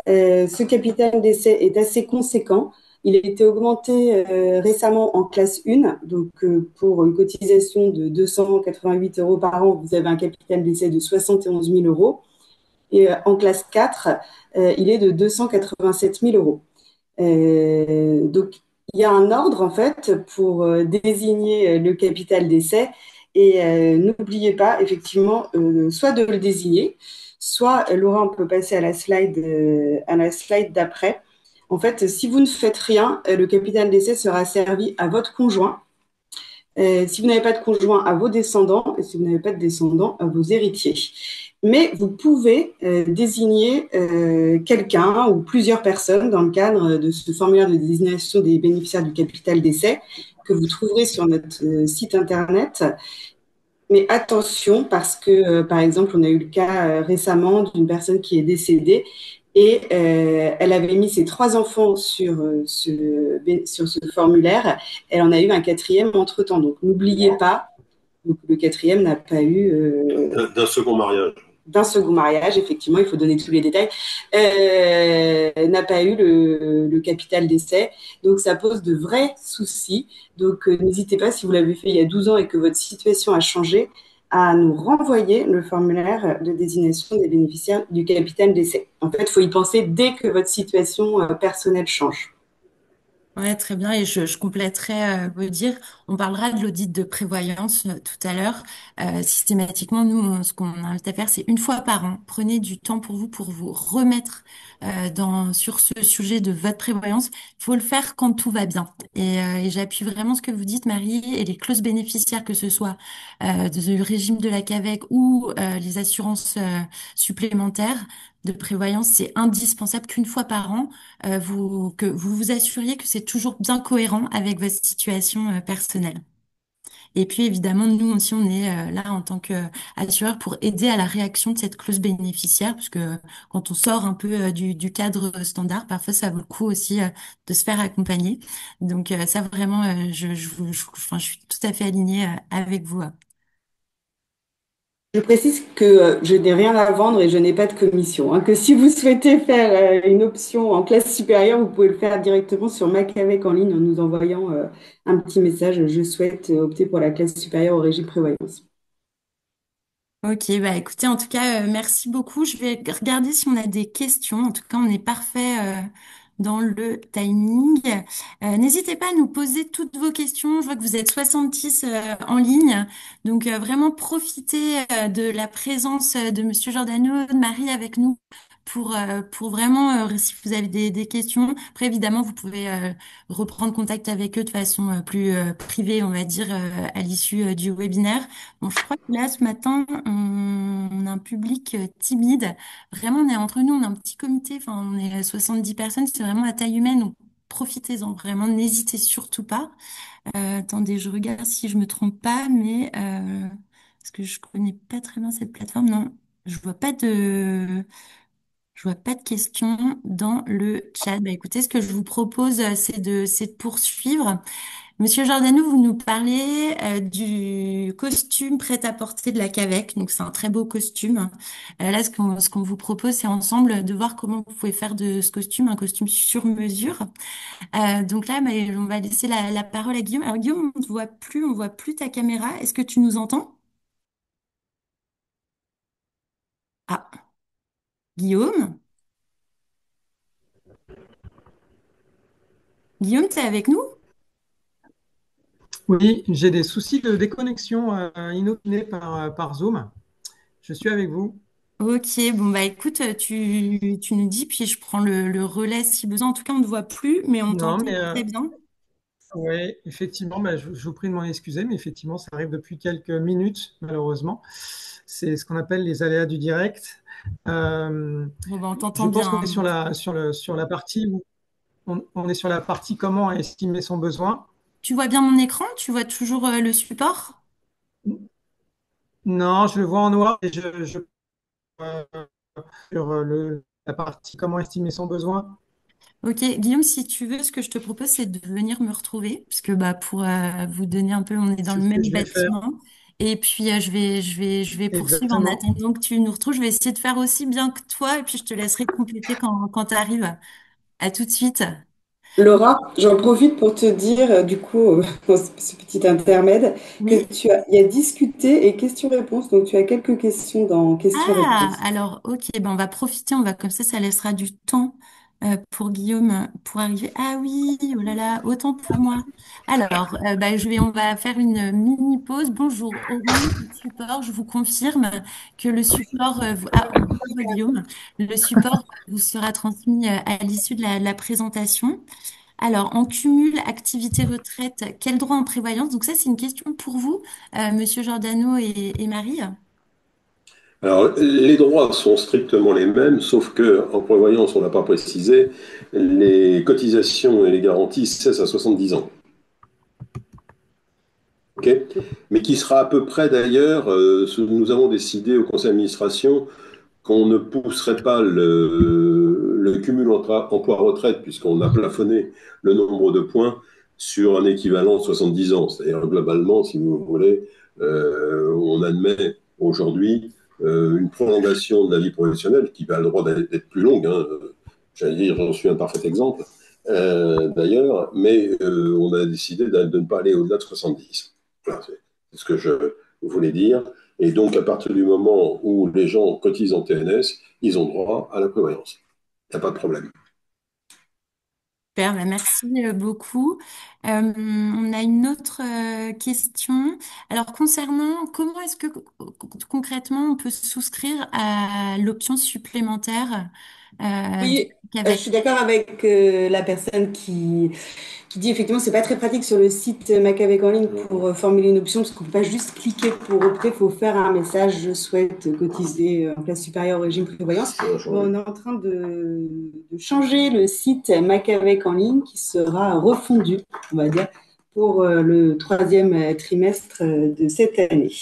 Speaker 3: Ce capital d'essai est assez conséquent. Il a été augmenté récemment en classe 1. Donc, pour une cotisation de 288 euros par an, vous avez un capital d'essai de 71 000 euros. Et en classe 4, il est de 287 000 euros. Donc, il y a un ordre, en fait, pour désigner le capital d'essai. Et n'oubliez pas, effectivement, soit de le désigner, soit, Laura, on peut passer à la slide d'après. En fait, si vous ne faites rien, le capital d'essai sera servi à votre conjoint. Si vous n'avez pas de conjoint, à vos descendants. Et si vous n'avez pas de descendants, à vos héritiers. Mais vous pouvez désigner quelqu'un ou plusieurs personnes dans le cadre de ce formulaire de désignation des bénéficiaires du capital d'essai que vous trouverez sur notre site internet. Mais attention, parce que, par exemple, on a eu le cas récemment d'une personne qui est décédée et elle avait mis ses 3 enfants sur ce formulaire. Elle en a eu un 4e entre-temps. Donc, n'oubliez pas Donc, le quatrième n'a pas eu
Speaker 5: D'un second mariage.
Speaker 3: d'un second mariage, effectivement, il faut donner tous les détails, n'a pas eu le capital décès. Donc, ça pose de vrais soucis. Donc, n'hésitez pas, si vous l'avez fait il y a 12 ans et que votre situation a changé, à nous renvoyer le formulaire de désignation des bénéficiaires du capital décès. En fait, il faut y penser dès que votre situation personnelle change.
Speaker 1: Ouais, très bien. Et je compléterai vous dire, on parlera de l'audit de prévoyance tout à l'heure. Systématiquement, nous, ce qu'on invite à faire, c'est une fois par an. Prenez du temps pour vous remettre sur ce sujet de votre prévoyance. Il faut le faire quand tout va bien. Et j'appuie vraiment ce que vous dites, Marie, et les clauses bénéficiaires, que ce soit du régime de la CAVEC ou les assurances supplémentaires de prévoyance, c'est indispensable qu'une fois par an que vous vous assuriez que c'est toujours bien cohérent avec votre situation personnelle. Et puis évidemment, nous aussi, on est là en tant qu'assureur pour aider à la réaction de cette clause bénéficiaire, parce que quand on sort un peu du cadre standard, parfois ça vaut le coup aussi de se faire accompagner. Donc ça vraiment, enfin, je suis tout à fait alignée avec vous.
Speaker 3: Je précise que je n'ai rien à vendre et je n'ai pas de commission, hein, que si vous souhaitez faire une option en classe supérieure, vous pouvez le faire directement sur Macavec en ligne en nous envoyant un petit message. Je souhaite opter pour la classe supérieure au régime prévoyance.
Speaker 1: Ok, bah écoutez, en tout cas, merci beaucoup. Je vais regarder si on a des questions. En tout cas, on est parfait dans le timing. N'hésitez pas à nous poser toutes vos questions. Je vois que vous êtes 70 en ligne. Donc, vraiment profitez de la présence de Monsieur Giordano, de Marie avec nous pour vraiment, si vous avez des questions. Après, évidemment, vous pouvez reprendre contact avec eux de façon plus privée, on va dire, à l'issue du webinaire. Bon, je crois que là, ce matin, on a un public timide. Vraiment, on est entre nous, on a un petit comité, enfin, on est 70 personnes, c'est vraiment à taille humaine, donc profitez-en, vraiment, n'hésitez surtout pas. Attendez, je regarde si je me trompe pas, mais parce que je connais pas très bien cette plateforme, non, je vois pas de, je vois pas de questions dans le chat. Bah, écoutez, ce que je vous propose, c'est de poursuivre. Monsieur Giordano, vous nous parlez du costume prêt-à-porter de la CAVEC. Donc, c'est un très beau costume. Là, ce qu'on vous propose, c'est ensemble de voir comment vous pouvez faire de ce costume un costume sur mesure. Donc là, mais on va laisser la parole à Guillaume. Alors, Guillaume, on voit plus ta caméra. Est-ce que tu nous entends? Ah, Guillaume? Guillaume, t'es avec nous?
Speaker 4: Oui, j'ai des soucis de déconnexion inopinés par Zoom. Je suis avec vous.
Speaker 1: Ok, bon bah écoute, tu nous dis, puis je prends le relais si besoin. En tout cas, on ne te voit plus, mais on
Speaker 4: Non,
Speaker 1: t'entend
Speaker 4: mais
Speaker 1: très bien.
Speaker 4: ouais, effectivement, bah, je vous prie de m'en excuser, mais effectivement, ça arrive depuis quelques minutes, malheureusement. C'est ce qu'on appelle les aléas du direct. Euh,
Speaker 1: Bon bah on t'entend
Speaker 4: je
Speaker 1: bien,
Speaker 4: pense qu'on est
Speaker 1: hein.
Speaker 4: sur la partie où on est sur la partie comment estimer son besoin.
Speaker 1: Tu vois bien mon écran? Tu vois toujours le support?
Speaker 4: Non, je le vois en noir et euh, sur la partie comment estimer son besoin.
Speaker 1: Ok, Guillaume, si tu veux, ce que je te propose, c'est de venir me retrouver, parce que bah pour vous donner un peu, on est dans
Speaker 4: C'est
Speaker 1: le
Speaker 4: ce que
Speaker 1: même
Speaker 4: je vais faire
Speaker 1: bâtiment. Et puis je vais poursuivre en
Speaker 4: exactement.
Speaker 1: attendant que tu nous retrouves. Je vais essayer de faire aussi bien que toi, et puis je te laisserai compléter quand tu arrives. À tout de suite.
Speaker 3: Laura, j'en profite pour te dire, du coup, dans ce petit intermède, que
Speaker 1: Oui?
Speaker 3: il y a discuté et questions-réponses. Donc, tu as quelques questions dans
Speaker 1: Ah,
Speaker 3: questions-réponses.
Speaker 1: alors, ok, ben on va profiter, on va comme ça laissera du temps pour Guillaume pour arriver. Ah oui, oh là là, autant pour moi. Alors, on va faire une mini pause. Bonjour, Orange Support, je vous confirme que le support, on vous voit, Guillaume, le support vous sera transmis à l'issue de la présentation. Alors, en cumul activité retraite, quel droit en prévoyance? Donc ça, c'est une question pour vous, Monsieur Giordano et Marie.
Speaker 5: Alors, les droits sont strictement les mêmes, sauf que, en prévoyance, on n'a pas précisé, les cotisations et les garanties cessent à 70 ans. Ok. Mais qui sera à peu près d'ailleurs, nous avons décidé au conseil d'administration qu'on ne pousserait pas le cumul emploi-retraite, puisqu'on a plafonné le nombre de points sur un équivalent de 70 ans. C'est-à-dire, globalement, si vous voulez, On admet aujourd'hui une prolongation de la vie professionnelle qui va le droit d'être plus longue. Hein. J'allais dire, j'en suis un parfait exemple d'ailleurs, mais on a décidé de ne pas aller au-delà de 70. Voilà, c'est ce que je voulais dire. Et donc, à partir du moment où les gens cotisent en TNS, ils ont droit à la prévoyance. Il n'y a pas de problème.
Speaker 1: Super, bah merci beaucoup. On a une autre question. Alors, concernant comment est-ce que concrètement on peut souscrire à l'option supplémentaire du
Speaker 3: Oui, je
Speaker 1: avec.
Speaker 3: suis d'accord avec la personne qui dit effectivement c'est pas très pratique sur le site Mac avec en ligne pour formuler une option parce qu'on peut pas juste cliquer pour opter, il faut faire un message je souhaite cotiser en classe supérieure au régime prévoyance. On est en train de changer le site Mac avec en ligne qui sera refondu, on va dire, pour le troisième trimestre de cette année.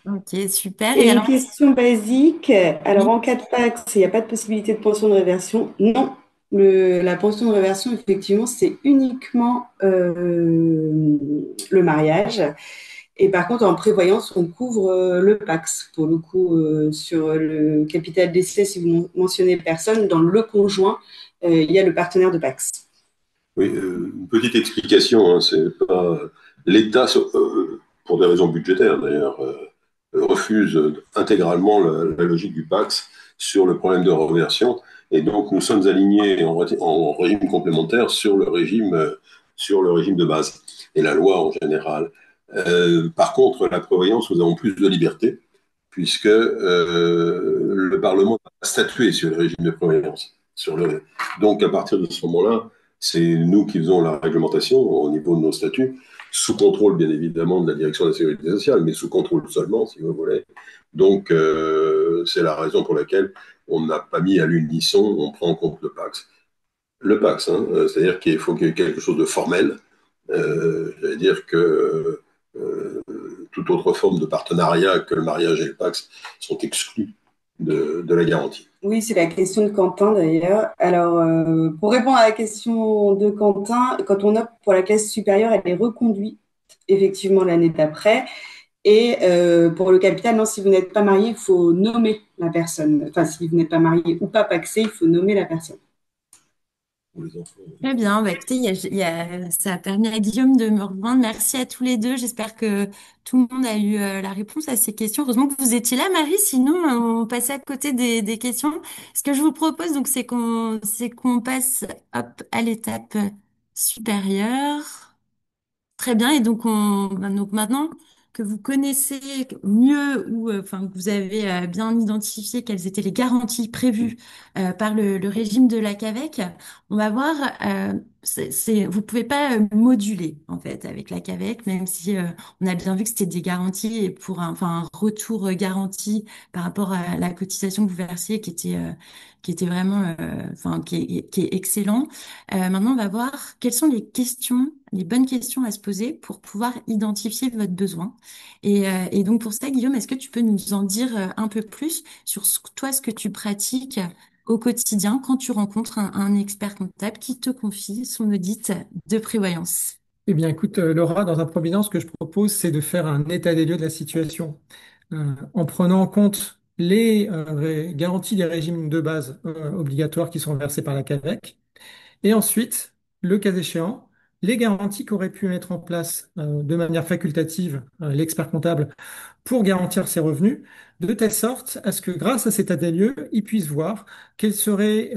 Speaker 1: Ok, super. Et
Speaker 3: Et une
Speaker 1: alors,
Speaker 3: question basique. Alors,
Speaker 1: oui,
Speaker 3: en cas de Pacs, il n'y a pas de possibilité de pension de réversion? Non. La pension de réversion, effectivement, c'est uniquement le mariage. Et par contre, en prévoyance, on couvre le Pacs. Pour le coup, sur le capital décès, si vous mentionnez personne, dans le conjoint, il y a le partenaire de Pacs.
Speaker 5: Oui, une petite explication, hein, c'est pas l'État, pour des raisons budgétaires d'ailleurs, refuse intégralement la logique du Pax sur le problème de reversion, et donc nous sommes alignés en régime complémentaire sur le régime de base et la loi en général. Par contre, la prévoyance, nous avons plus de liberté puisque le Parlement a statué sur le régime de prévoyance. Donc, à partir de ce moment-là, c'est nous qui faisons la réglementation au niveau de nos statuts, sous contrôle bien évidemment de la direction de la sécurité sociale, mais sous contrôle seulement, si vous voulez. Donc, c'est la raison pour laquelle on n'a pas mis à l'unisson, on prend en compte le PAX. Le PAX, hein, c'est-à-dire qu'il faut qu'il y ait quelque chose de formel. J'allais dire que toute autre forme de partenariat que le mariage et le PAX sont exclus de la garantie.
Speaker 3: Oui, c'est la question de Quentin d'ailleurs. Alors, pour répondre à la question de Quentin, quand on opte pour la classe supérieure, elle est reconduite effectivement l'année d'après. Et pour le capital, non, si vous n'êtes pas marié, il faut nommer la personne. Enfin, si vous n'êtes pas marié ou pas pacsé, il faut nommer la personne.
Speaker 5: Pour les enfants.
Speaker 1: très bien. Bah, écoutez, ça a permis à Guillaume de me rejoindre. Merci à tous les deux. J'espère que tout le monde a eu la réponse à ces questions. Heureusement que vous étiez là, Marie. Sinon, on passait à côté des questions. Ce que je vous propose, donc, c'est qu'on passe, hop, à l'étape supérieure. Très bien. Et donc maintenant que vous connaissez mieux ou enfin que vous avez bien identifié quelles étaient les garanties prévues par le régime de la CAVEC, on va voir. Vous pouvez pas moduler en fait avec la CAVEC, même si on a bien vu que c'était des garanties et pour enfin un retour garanti par rapport à la cotisation que vous versiez qui était vraiment enfin qui est excellent. Maintenant, on va voir quelles sont les questions, les bonnes questions à se poser pour pouvoir identifier votre besoin. Et donc, pour ça, Guillaume, est-ce que tu peux nous en dire un peu plus sur toi, ce que tu pratiques au quotidien quand tu rencontres un expert comptable qui te confie son audit de prévoyance?
Speaker 4: Eh bien, écoute, Laura, dans un premier temps, ce que je propose, c'est de faire un état des lieux de la situation, en prenant en compte les garanties des régimes de base obligatoires qui sont versés par la CAVEC, et ensuite, le cas échéant, les garanties qu'aurait pu mettre en place de manière facultative l'expert comptable pour garantir ses revenus, de telle sorte à ce que grâce à cet état des lieux, il puisse voir quels seraient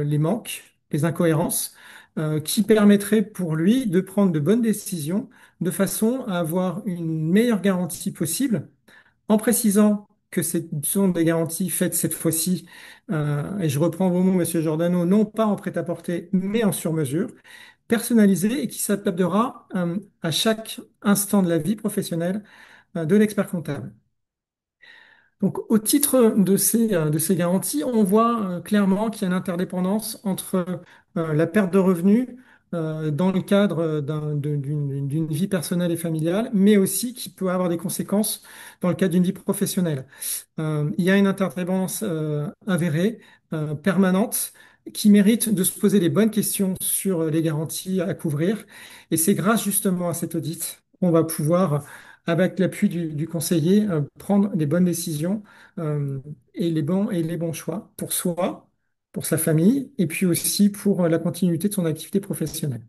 Speaker 4: les manques, les incohérences, qui permettraient pour lui de prendre de bonnes décisions de façon à avoir une meilleure garantie possible, en précisant que ce sont des garanties faites cette fois-ci, et je reprends vos mots, Monsieur Giordano, non pas en prêt-à-porter, mais en sur-mesure, personnalisée et qui s'adaptera à chaque instant de la vie professionnelle de l'expert comptable. Donc, au titre de ces garanties, on voit clairement qu'il y a une interdépendance entre la perte de revenus dans le cadre d'une vie personnelle et familiale, mais aussi qui peut avoir des conséquences dans le cadre d'une vie professionnelle. Il y a une interdépendance avérée, permanente, qui mérite de se poser les bonnes questions sur les garanties à couvrir. Et c'est grâce justement à cet audit qu'on va pouvoir avec l'appui du conseiller, prendre les bonnes décisions et les bons choix pour soi, pour sa famille, et puis aussi pour la continuité de son activité professionnelle.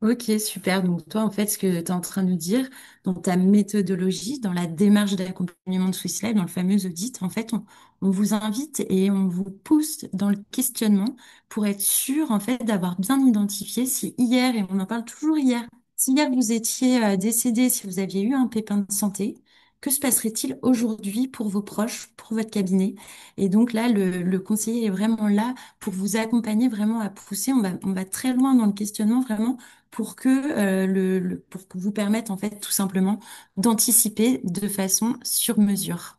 Speaker 1: Ok, super. Donc toi, en fait, ce que tu es en train de nous dire, dans ta méthodologie, dans la démarche d'accompagnement de Swiss Life, dans le fameux audit, en fait, on vous invite et on vous pousse dans le questionnement pour être sûr, en fait, d'avoir bien identifié si hier, et on en parle toujours hier, si hier vous étiez décédé, si vous aviez eu un pépin de santé, que se passerait-il aujourd'hui pour vos proches, pour votre cabinet? Et donc là, le conseiller est vraiment là pour vous accompagner vraiment à pousser. On va très loin dans le questionnement, vraiment pour que pour que vous permette en fait tout simplement d'anticiper de façon sur mesure.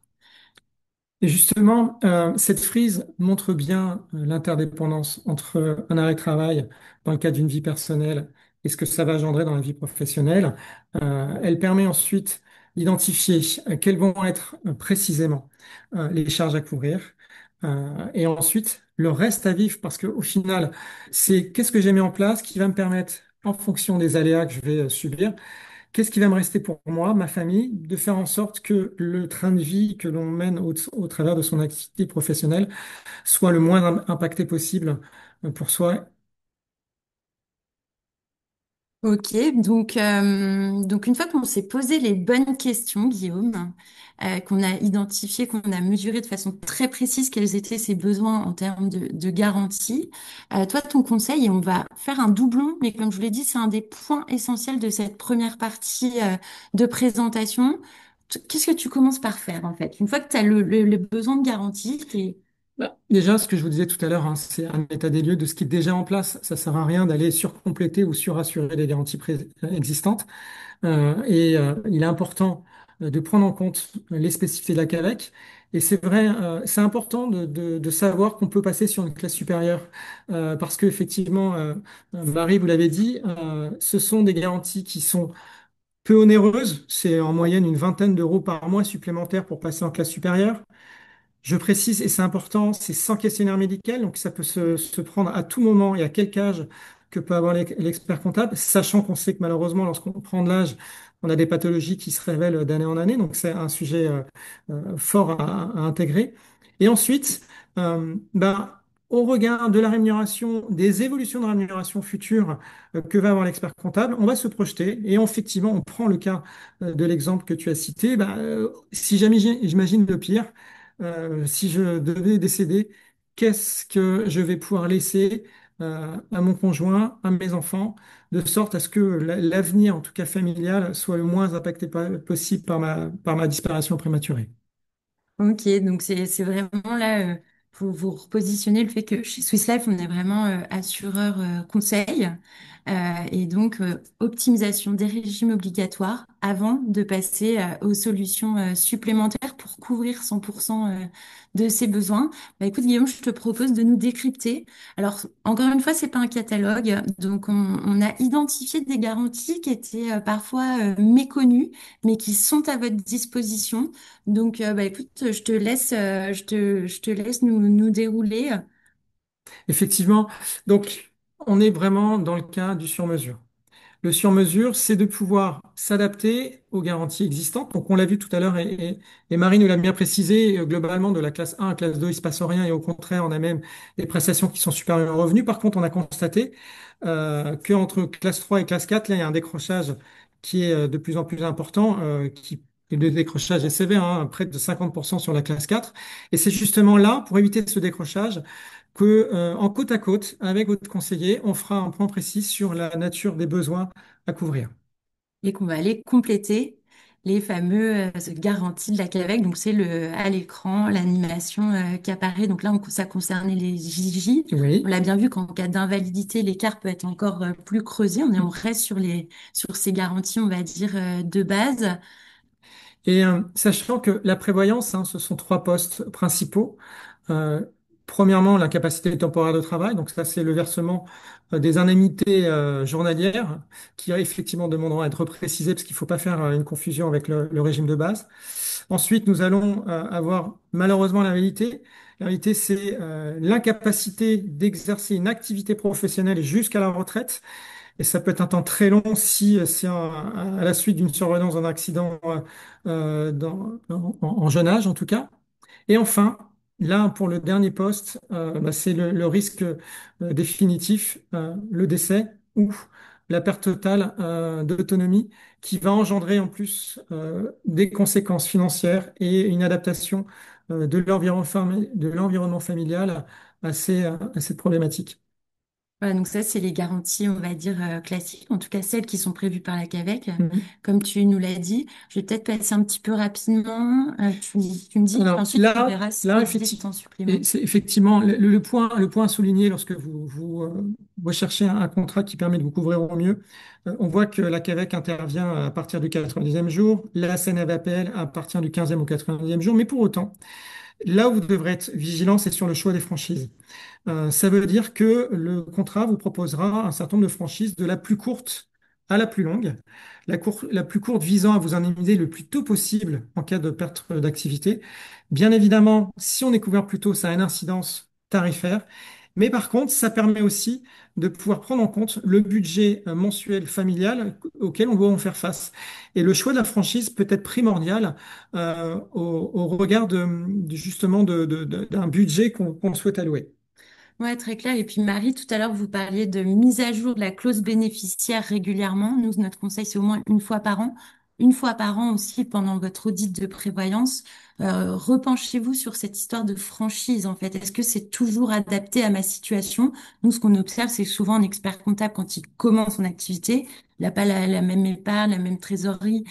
Speaker 4: Et justement, cette frise montre bien l'interdépendance entre un arrêt de travail dans le cadre d'une vie personnelle et ce que ça va engendrer dans la vie professionnelle. Elle permet ensuite d'identifier quelles vont être précisément les charges à couvrir et ensuite le reste à vivre parce qu'au final, c'est qu'est-ce que j'ai mis en place qui va me permettre, en fonction des aléas que je vais subir, qu'est-ce qui va me rester pour moi, ma famille, de faire en sorte que le train de vie que l'on mène au travers de son activité professionnelle soit le moins impacté possible pour soi.
Speaker 1: Ok, donc une fois qu'on s'est posé les bonnes questions, Guillaume, qu'on a identifié, qu'on a mesuré de façon très précise quels étaient ses besoins en termes de garantie, toi, ton conseil, et on va faire un doublon, mais comme je vous l'ai dit, c'est un des points essentiels de cette première partie de présentation. Qu'est-ce que tu commences par faire en fait? Une fois que tu as le besoin de garantie,
Speaker 4: Bah, déjà, ce que je vous disais tout à l'heure, hein, c'est un état des lieux de ce qui est déjà en place. Ça sert à rien d'aller surcompléter ou surassurer les garanties existantes. Il est important de prendre en compte les spécificités de la CAVEC. Et c'est vrai, c'est important de savoir qu'on peut passer sur une classe supérieure. Parce qu'effectivement, Marie, vous l'avez dit, ce sont des garanties qui sont peu onéreuses. C'est en moyenne une vingtaine d'euros par mois supplémentaires pour passer en classe supérieure. Je précise, et c'est important, c'est sans questionnaire médical, donc ça peut se prendre à tout moment et à quel âge que peut avoir l'expert comptable, sachant qu'on sait que malheureusement, lorsqu'on prend de l'âge, on a des pathologies qui se révèlent d'année en année, donc c'est un sujet fort à intégrer. Et ensuite, ben, au regard de la rémunération, des évolutions de rémunération futures que va avoir l'expert comptable, on va se projeter et effectivement, on prend le cas de l'exemple que tu as cité. Ben, si jamais j'imagine le pire, si je devais décéder, qu'est-ce que je vais pouvoir laisser à mon conjoint, à mes enfants, de sorte à ce que l'avenir, en tout cas familial, soit le moins impacté possible par ma disparition prématurée.
Speaker 1: Ok, donc c'est vraiment là pour vous repositionner le fait que chez Swiss Life on est vraiment assureur conseil et donc optimisation des régimes obligatoires avant de passer aux solutions supplémentaires pour couvrir 100% de ses besoins. Bah, écoute Guillaume, je te propose de nous décrypter. Alors encore une fois, c'est pas un catalogue, donc on a identifié des garanties qui étaient parfois méconnues, mais qui sont à votre disposition. Donc, bah, écoute, je te laisse nous dérouler.
Speaker 4: Effectivement, donc on est vraiment dans le cas du sur-mesure. Le sur-mesure, c'est de pouvoir s'adapter aux garanties existantes. Donc, on l'a vu tout à l'heure et Marie nous l'a bien précisé, globalement, de la classe 1 à classe 2, il se passe rien et au contraire, on a même des prestations qui sont supérieures aux revenus. Par contre, on a constaté qu'entre classe 3 et classe 4, là, il y a un décrochage qui est de plus en plus important, le décrochage est sévère, hein, près de 50% sur la classe 4. Et c'est justement là, pour éviter ce décrochage, que, en côte à côte, avec votre conseiller, on fera un point précis sur la nature des besoins à couvrir.
Speaker 1: Et qu'on va aller compléter les fameux garanties de la CAVEC. Donc, c'est à l'écran, l'animation qui apparaît. Donc là, ça concernait les JJ. On
Speaker 4: Oui.
Speaker 1: l'a bien vu qu'en cas d'invalidité, l'écart peut être encore plus creusé. On reste sur ces garanties, on va dire, de base.
Speaker 4: Et sachant que la prévoyance, hein, ce sont trois postes principaux. Euh, Premièrement, la capacité temporaire de travail. Donc ça, c'est le versement des indemnités journalières qui effectivement demanderont à être reprécisées parce qu'il ne faut pas faire une confusion avec le régime de base. Ensuite, nous allons avoir malheureusement l'invalidité. L'invalidité, c'est l'incapacité d'exercer une activité professionnelle jusqu'à la retraite. Et ça peut être un temps très long si c'est à la suite d'une survenance d'un accident en jeune âge, en tout cas. Et enfin, là, pour le dernier poste, c'est le risque définitif, le décès ou la perte totale d'autonomie qui va engendrer en plus des conséquences financières et une adaptation de l'environnement familial à cette problématique.
Speaker 1: Voilà, donc ça, c'est les garanties, on va dire, classiques, en tout cas celles qui sont prévues par la CAVEC.
Speaker 4: Mhm.
Speaker 1: Comme tu nous l'as dit, je vais peut-être passer un petit peu rapidement. Tu me dis, puis
Speaker 4: Alors
Speaker 1: ensuite on verra si tu as des
Speaker 4: effectivement,
Speaker 1: temps supplémentaires.
Speaker 4: c'est effectivement le point à souligner lorsque vous recherchez un contrat qui permet de vous couvrir au mieux. On voit que la CAVEC intervient à partir du 90e jour, la CNAVPL à partir du 15e au 90e jour, mais pour autant, là où vous devrez être vigilant, c'est sur le choix des franchises. Ça veut dire que le contrat vous proposera un certain nombre de franchises de la plus courte à la plus longue. La plus courte visant à vous indemniser le plus tôt possible en cas de perte d'activité. Bien évidemment, si on est couvert plus tôt, ça a une incidence tarifaire. Mais par contre, ça permet aussi de pouvoir prendre en compte le budget mensuel familial auquel on doit en faire face. Et le choix de la franchise peut être primordial au regard justement d'un budget qu'on souhaite allouer.
Speaker 1: Ouais, très clair. Et puis Marie, tout à l'heure, vous parliez de mise à jour de la clause bénéficiaire régulièrement. Nous, notre conseil, c'est au moins une fois par an. Une fois par an aussi, pendant votre audit de prévoyance, repenchez-vous sur cette histoire de franchise, en fait. Est-ce que c'est toujours adapté à ma situation? Nous, ce qu'on observe, c'est que souvent un expert comptable, quand il commence son activité, il n'a pas la même épargne, la même trésorerie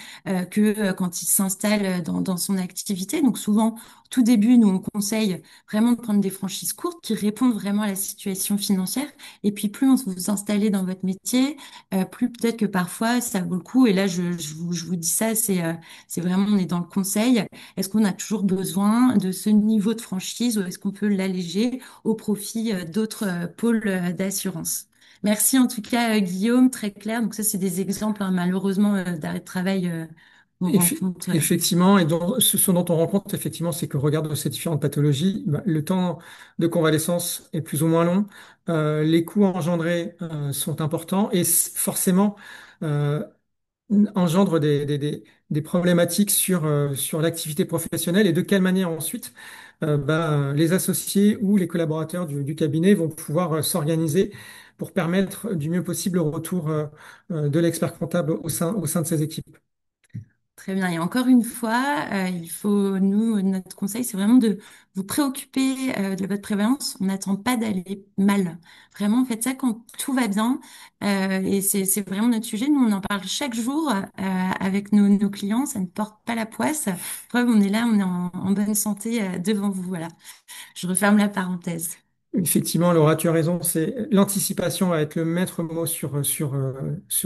Speaker 1: que quand il s'installe dans son activité. Donc souvent, tout début, nous, on conseille vraiment de prendre des franchises courtes qui répondent vraiment à la situation financière. Et puis, plus on vous installez dans votre métier, plus peut-être que parfois ça vaut le coup. Et là, je vous dis ça, c'est vraiment, on est dans le conseil. Est-ce qu'on a toujours besoin de ce niveau de franchise ou est-ce qu'on peut l'alléger au profit d'autres pôles d'assurance? Merci en tout cas, Guillaume, très clair. Donc ça, c'est des exemples, hein, malheureusement, d'arrêt de travail qu'on rencontre.
Speaker 4: Effectivement, et ce dont on rend compte, effectivement, c'est que regarde de ces différentes pathologies, le temps de convalescence est plus ou moins long, les coûts engendrés sont importants et forcément euh, engendre des problématiques sur l'activité professionnelle et de quelle manière ensuite les associés ou les collaborateurs du cabinet vont pouvoir s'organiser pour permettre du mieux possible le retour de l'expert comptable au sein de ces équipes.
Speaker 1: Très bien. Et encore une fois, il faut, nous, notre conseil, c'est vraiment de vous préoccuper de votre prévalence. On n'attend pas d'aller mal. Vraiment, faites ça quand tout va bien. Et c'est vraiment notre sujet. Nous, on en parle chaque jour avec nos clients. Ça ne porte pas la poisse. Preuve, on est là, on est en bonne santé devant vous. Voilà. Je referme la parenthèse.
Speaker 4: Effectivement, Laura, tu as raison. C'est l'anticipation va être le maître mot sur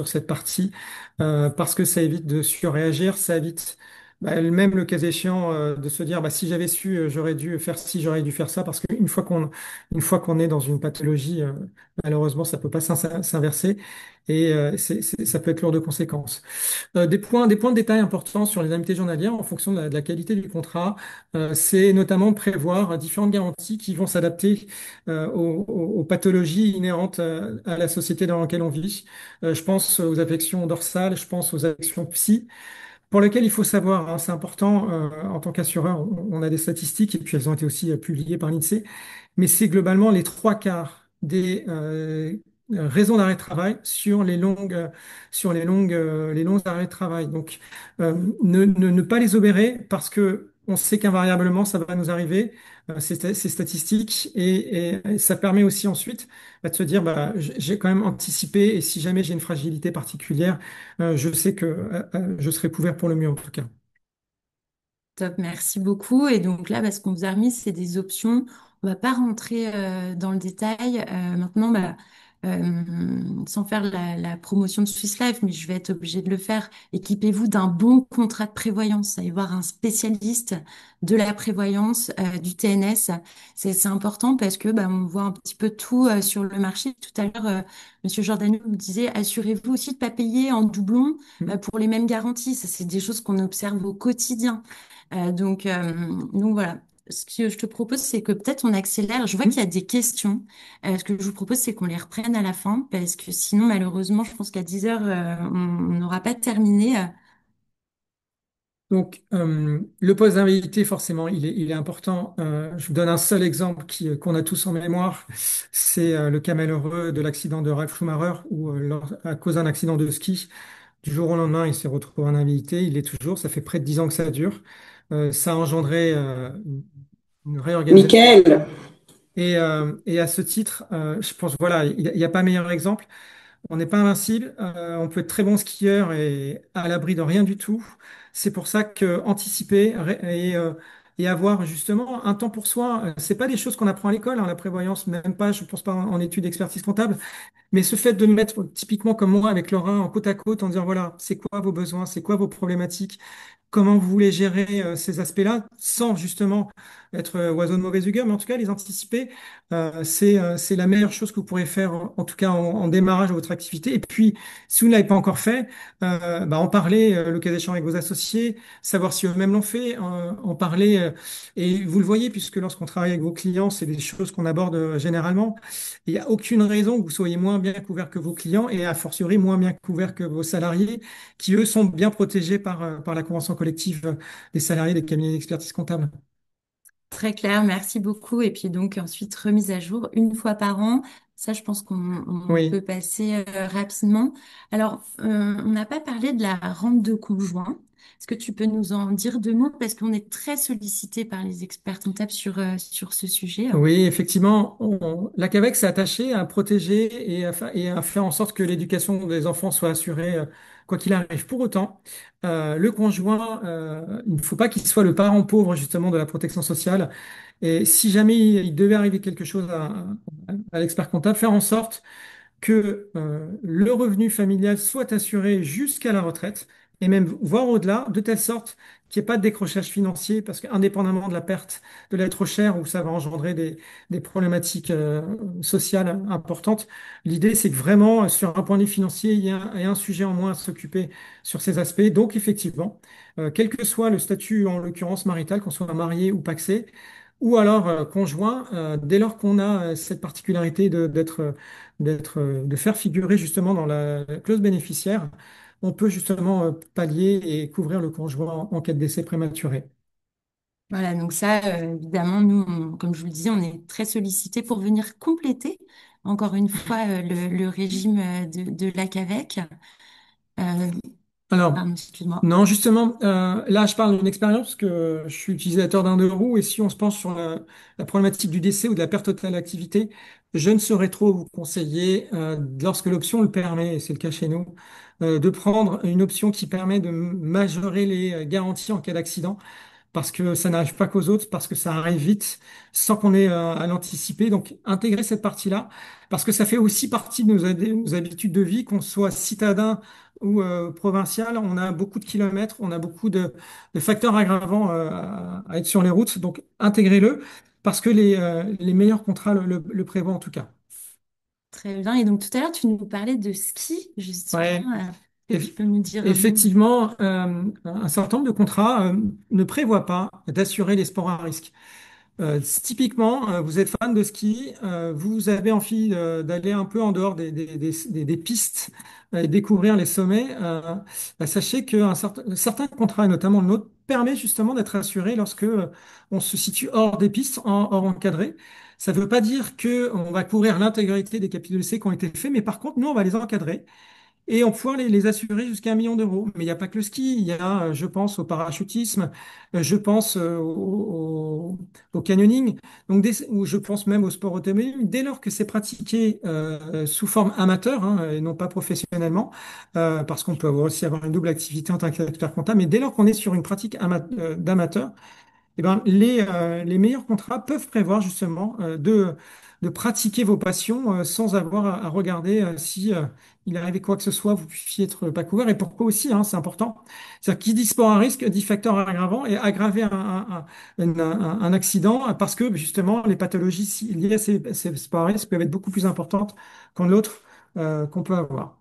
Speaker 4: cette partie parce que ça évite de surréagir, ça évite même le cas échéant de se dire si j'avais su, j'aurais dû faire ci, j'aurais dû faire ça parce une fois qu'on est dans une pathologie, malheureusement, ça peut pas s'inverser et ça peut être lourd de conséquences. Des points de détail importants sur les indemnités journalières en fonction de la qualité du contrat, c'est notamment prévoir différentes garanties qui vont s'adapter aux pathologies inhérentes à la société dans laquelle on vit. Je pense aux affections dorsales, je pense aux affections psy, pour lesquelles il faut savoir, hein, c'est important, en tant qu'assureur, on a des statistiques et puis elles ont été aussi publiées par l'INSEE, mais c'est globalement les trois quarts des raisons d'arrêt de travail sur les longs arrêts de travail. Donc, ne pas les obérer parce que on sait qu'invariablement ça va nous arriver, ces statistiques, et ça permet aussi ensuite de se dire, j'ai quand même anticipé et si jamais j'ai une fragilité particulière, je sais que je serai couvert pour le mieux en tout cas.
Speaker 1: Top, merci beaucoup. Et donc là, ce qu'on vous a remis, c'est des options. On va pas rentrer dans le détail. Maintenant, sans faire la promotion de Swiss Life, mais je vais être obligée de le faire. Équipez-vous d'un bon contrat de prévoyance. Allez voir un spécialiste de la prévoyance, du TNS. C'est important parce que on voit un petit peu tout sur le marché. Tout à l'heure, Monsieur Giordano vous disait, assurez-vous aussi de pas payer en doublon pour les mêmes garanties. Ça, c'est des choses qu'on observe au quotidien. Donc voilà. ce que je te propose, c'est que peut-être on accélère. Je vois qu'il y a des questions. Ce que je vous propose, c'est qu'on les reprenne à la fin, parce que sinon, malheureusement, je pense qu'à 10 heures, on n'aura pas terminé.
Speaker 4: Donc, le poste d'invalidité, forcément, il est important. Je vous donne un seul exemple qu'on a tous en mémoire. C'est le cas malheureux de l'accident de Ralf Schumacher, où, à cause d'un accident de ski, du jour au lendemain, il s'est retrouvé en invalidité. Il l'est toujours. Ça fait près de 10 ans que ça dure. Ça a engendré une réorganisation.
Speaker 3: Michael,
Speaker 4: Et à ce titre, je pense, voilà, il y a pas meilleur exemple. On n'est pas invincible, on peut être très bon skieur et à l'abri de rien du tout. C'est pour ça que anticiper et avoir justement un temps pour soi, c'est pas des choses qu'on apprend à l'école, hein, la prévoyance, même pas, je pense pas en études d'expertise comptable, mais ce fait de mettre typiquement comme moi avec Laura en côte à côte en disant voilà, c'est quoi vos besoins, c'est quoi vos problématiques, comment vous voulez gérer ces aspects-là sans justement être oiseau de mauvaise augure, mais en tout cas les anticiper, c'est la meilleure chose que vous pourrez faire, en tout cas en démarrage de votre activité. Et puis, si vous ne l'avez pas encore fait, bah, en parler, le cas échéant avec vos associés, savoir si eux-mêmes l'ont fait, en parler. Et vous le voyez, puisque lorsqu'on travaille avec vos clients, c'est des choses qu'on aborde généralement. Il n'y a aucune raison que vous soyez moins bien couvert que vos clients et a fortiori moins bien couvert que vos salariés qui, eux, sont bien protégés par la convention collective des salariés des cabinets d'expertise comptable.
Speaker 1: Très clair, merci beaucoup. Et puis donc ensuite, remise à jour une fois par an. Ça, je pense qu'on peut
Speaker 4: Oui,
Speaker 1: passer rapidement. Alors, on n'a pas parlé de la rente de conjoint. Est-ce que tu peux nous en dire deux mots? Parce qu'on est très sollicité par les experts comptables sur ce sujet.
Speaker 4: oui, effectivement, la CAVEC s'est attachée à protéger et à faire en sorte que l'éducation des enfants soit assurée, quoi qu'il arrive. Pour autant, le conjoint, il ne faut pas qu'il soit le parent pauvre justement de la protection sociale. Et si jamais il devait arriver quelque chose à l'expert comptable, faire en sorte que le revenu familial soit assuré jusqu'à la retraite et même voire au-delà, de telle sorte qu'il n'y ait pas de décrochage financier, parce qu'indépendamment de la perte de l'être cher, où ça va engendrer des problématiques sociales importantes, l'idée c'est que vraiment, sur un point de vue financier, il y a un sujet en moins à s'occuper sur ces aspects. Donc effectivement, quel que soit le statut, en l'occurrence marital, qu'on soit marié ou pacsé, ou alors conjoint, dès lors qu'on a cette particularité de faire figurer justement dans la clause bénéficiaire, on peut justement pallier et couvrir le conjoint en cas de décès prématuré.
Speaker 1: Voilà, donc ça, évidemment, nous, comme je vous le disais, on est très sollicité pour venir compléter, encore une fois, le régime de la CAVEC. Euh,
Speaker 4: Alors,
Speaker 1: pardon, excuse-moi.
Speaker 4: non, justement, là, je parle d'une expérience parce que je suis utilisateur d'un deux roues et si on se penche sur la problématique du décès ou de la perte totale d'activité, je ne saurais trop vous conseiller, lorsque l'option le permet, et c'est le cas chez nous, de prendre une option qui permet de majorer les garanties en cas d'accident parce que ça n'arrive pas qu'aux autres, parce que ça arrive vite, sans qu'on ait à l'anticiper. Donc, intégrer cette partie-là, parce que ça fait aussi partie de nos habitudes de vie, qu'on soit citadin ou provincial, on a beaucoup de kilomètres, on a beaucoup de facteurs aggravants à être sur les routes. Donc, intégrez-le, parce que les meilleurs contrats le prévoient en tout cas.
Speaker 1: Très bien. Et donc, tout à l'heure, tu nous parlais de ski,
Speaker 4: Ouais.
Speaker 1: justement. Tu
Speaker 4: Eff-
Speaker 1: peux nous dire un mot?
Speaker 4: Effectivement, un certain nombre de contrats ne prévoient pas d'assurer les sports à risque. Typiquement, vous êtes fan de ski, vous avez envie d'aller un peu en dehors des pistes et découvrir les sommets. Bah, sachez qu'un certain contrat, et notamment le nôtre, permet justement d'être assuré lorsque on se situe hors des pistes, hors encadré. Ça ne veut pas dire que on va couvrir l'intégralité des capitaux d'essai qui ont été faits, mais par contre, nous, on va les encadrer. Et on pouvoir les assurer jusqu'à 1 million d'euros. Mais il n'y a pas que le ski, il y a, je pense, au parachutisme, je pense au canyoning, donc ou je pense même au sport automobile. Dès lors que c'est pratiqué sous forme amateur, hein, et non pas professionnellement, parce qu'on peut aussi avoir une double activité en tant qu'expert comptable, mais dès lors qu'on est sur une pratique d'amateur, eh ben, les meilleurs contrats peuvent prévoir justement de pratiquer vos passions sans avoir à regarder si il arrivait quoi que ce soit, vous puissiez être pas couvert. Et pourquoi aussi, hein, c'est important. C'est-à-dire qui dit sport à risque dit facteur aggravant et aggraver un accident parce que justement les pathologies liées à ces sports à risque peuvent être beaucoup plus importantes qu'en l'autre qu'on peut avoir.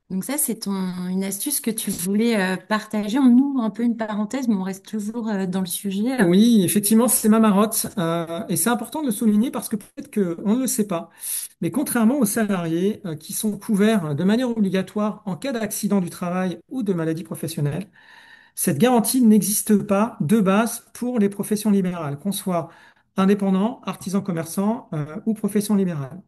Speaker 1: Donc ça, c'est une astuce que tu voulais partager. On ouvre un peu une parenthèse, mais on reste toujours dans le sujet.
Speaker 4: Oui, effectivement, c'est ma marotte. Et c'est important de le souligner parce que peut-être qu'on ne le sait pas. Mais contrairement aux salariés qui sont couverts de manière obligatoire en cas d'accident du travail ou de maladie professionnelle, cette garantie n'existe pas de base pour les professions libérales, qu'on soit indépendant, artisan commerçant ou profession libérale.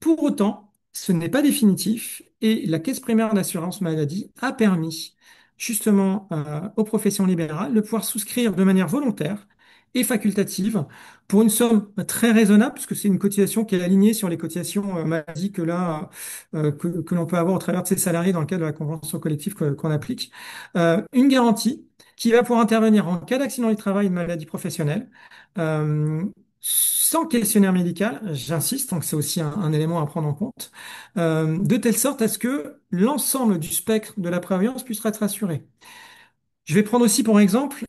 Speaker 4: Pour autant, ce n'est pas définitif et la Caisse primaire d'assurance maladie a permis justement aux professions libérales de pouvoir souscrire de manière volontaire et facultative pour une somme très raisonnable, puisque c'est une cotisation qui est alignée sur les cotisations maladie que l'on peut avoir au travers de ses salariés dans le cadre de la convention collective qu'on applique. Une garantie qui va pouvoir intervenir en cas d'accident du travail et de maladie professionnelle. euh, Sans questionnaire médical, j'insiste, donc c'est aussi un élément à prendre en compte, de telle sorte à ce que l'ensemble du spectre de la prévoyance puisse être assuré. Je vais prendre aussi pour exemple,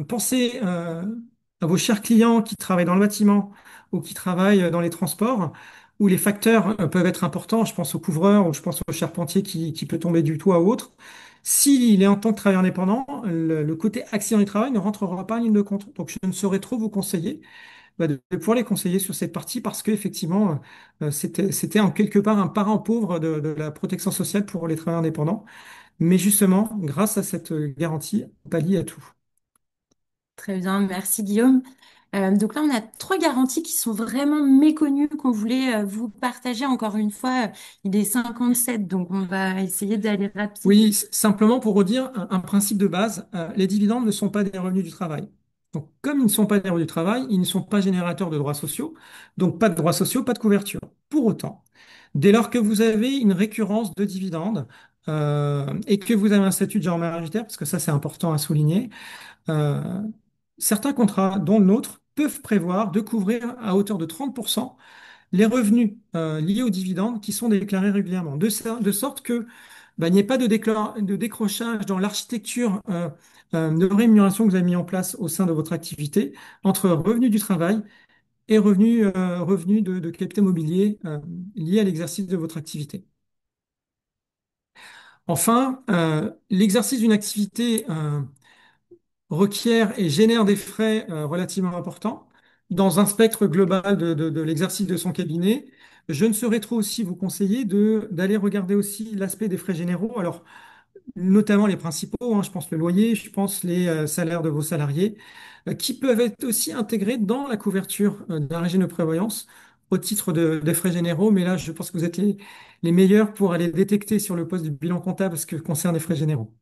Speaker 4: pensez à vos chers clients qui travaillent dans le bâtiment ou qui travaillent dans les transports, où les facteurs peuvent être importants. Je pense au couvreur ou je pense au charpentier qui peut tomber du toit ou autre. S'il est en tant que travailleur indépendant, le côté accident du travail ne rentrera pas en ligne de compte. Donc je ne saurais trop vous conseiller de pouvoir les conseiller sur cette partie parce qu'effectivement, c'était en quelque part un parent pauvre de la protection sociale pour les travailleurs indépendants. Mais justement, grâce à cette garantie, on pallie à tout.
Speaker 1: Très bien, merci Guillaume. Donc là, on a trois garanties qui sont vraiment méconnues qu'on voulait vous partager. Encore une fois, il est 57, donc on va essayer d'aller rapide.
Speaker 4: Oui, simplement pour redire un principe de base, les dividendes ne sont pas des revenus du travail. Donc, comme ils ne sont pas des revenus du travail, ils ne sont pas générateurs de droits sociaux. Donc, pas de droits sociaux, pas de couverture. Pour autant, dès lors que vous avez une récurrence de dividendes et que vous avez un statut de genre majoritaire, parce que ça c'est important à souligner, euh, certains contrats, dont le nôtre, peuvent prévoir de couvrir à hauteur de 30% les revenus liés aux dividendes qui sont déclarés régulièrement, de sorte que il n'y ait pas de décrochage dans l'architecture de rémunération que vous avez mis en place au sein de votre activité entre revenus du travail et revenus de capital mobilier liés à l'exercice de votre activité. Enfin, l'exercice d'une activité requiert et génère des frais relativement importants. Dans un spectre global de l'exercice de son cabinet, je ne saurais trop aussi vous conseiller d'aller regarder aussi l'aspect des frais généraux. Alors, notamment les principaux, hein, je pense le loyer, je pense les salaires de vos salariés, qui peuvent être aussi intégrés dans la couverture d'un régime de prévoyance au titre des frais généraux. Mais là, je pense que vous êtes les meilleurs pour aller détecter sur le poste du bilan comptable ce que concerne les frais généraux.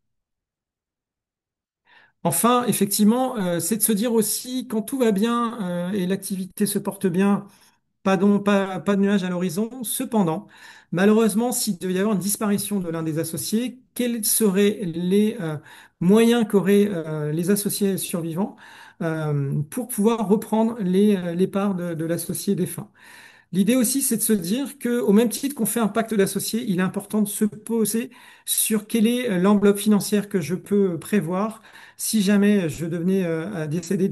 Speaker 4: Enfin, effectivement, c'est de se dire aussi, quand tout va bien et l'activité se porte bien, pas de nuages à l'horizon. Cependant, malheureusement, s'il devait y avoir une disparition de l'un des associés, quels seraient les moyens qu'auraient les associés survivants pour pouvoir reprendre les parts de l'associé défunt? L'idée aussi, c'est de se dire que, au même titre qu'on fait un pacte d'associés, il est important de se poser sur quelle est l'enveloppe financière que je peux prévoir si jamais je devenais à décéder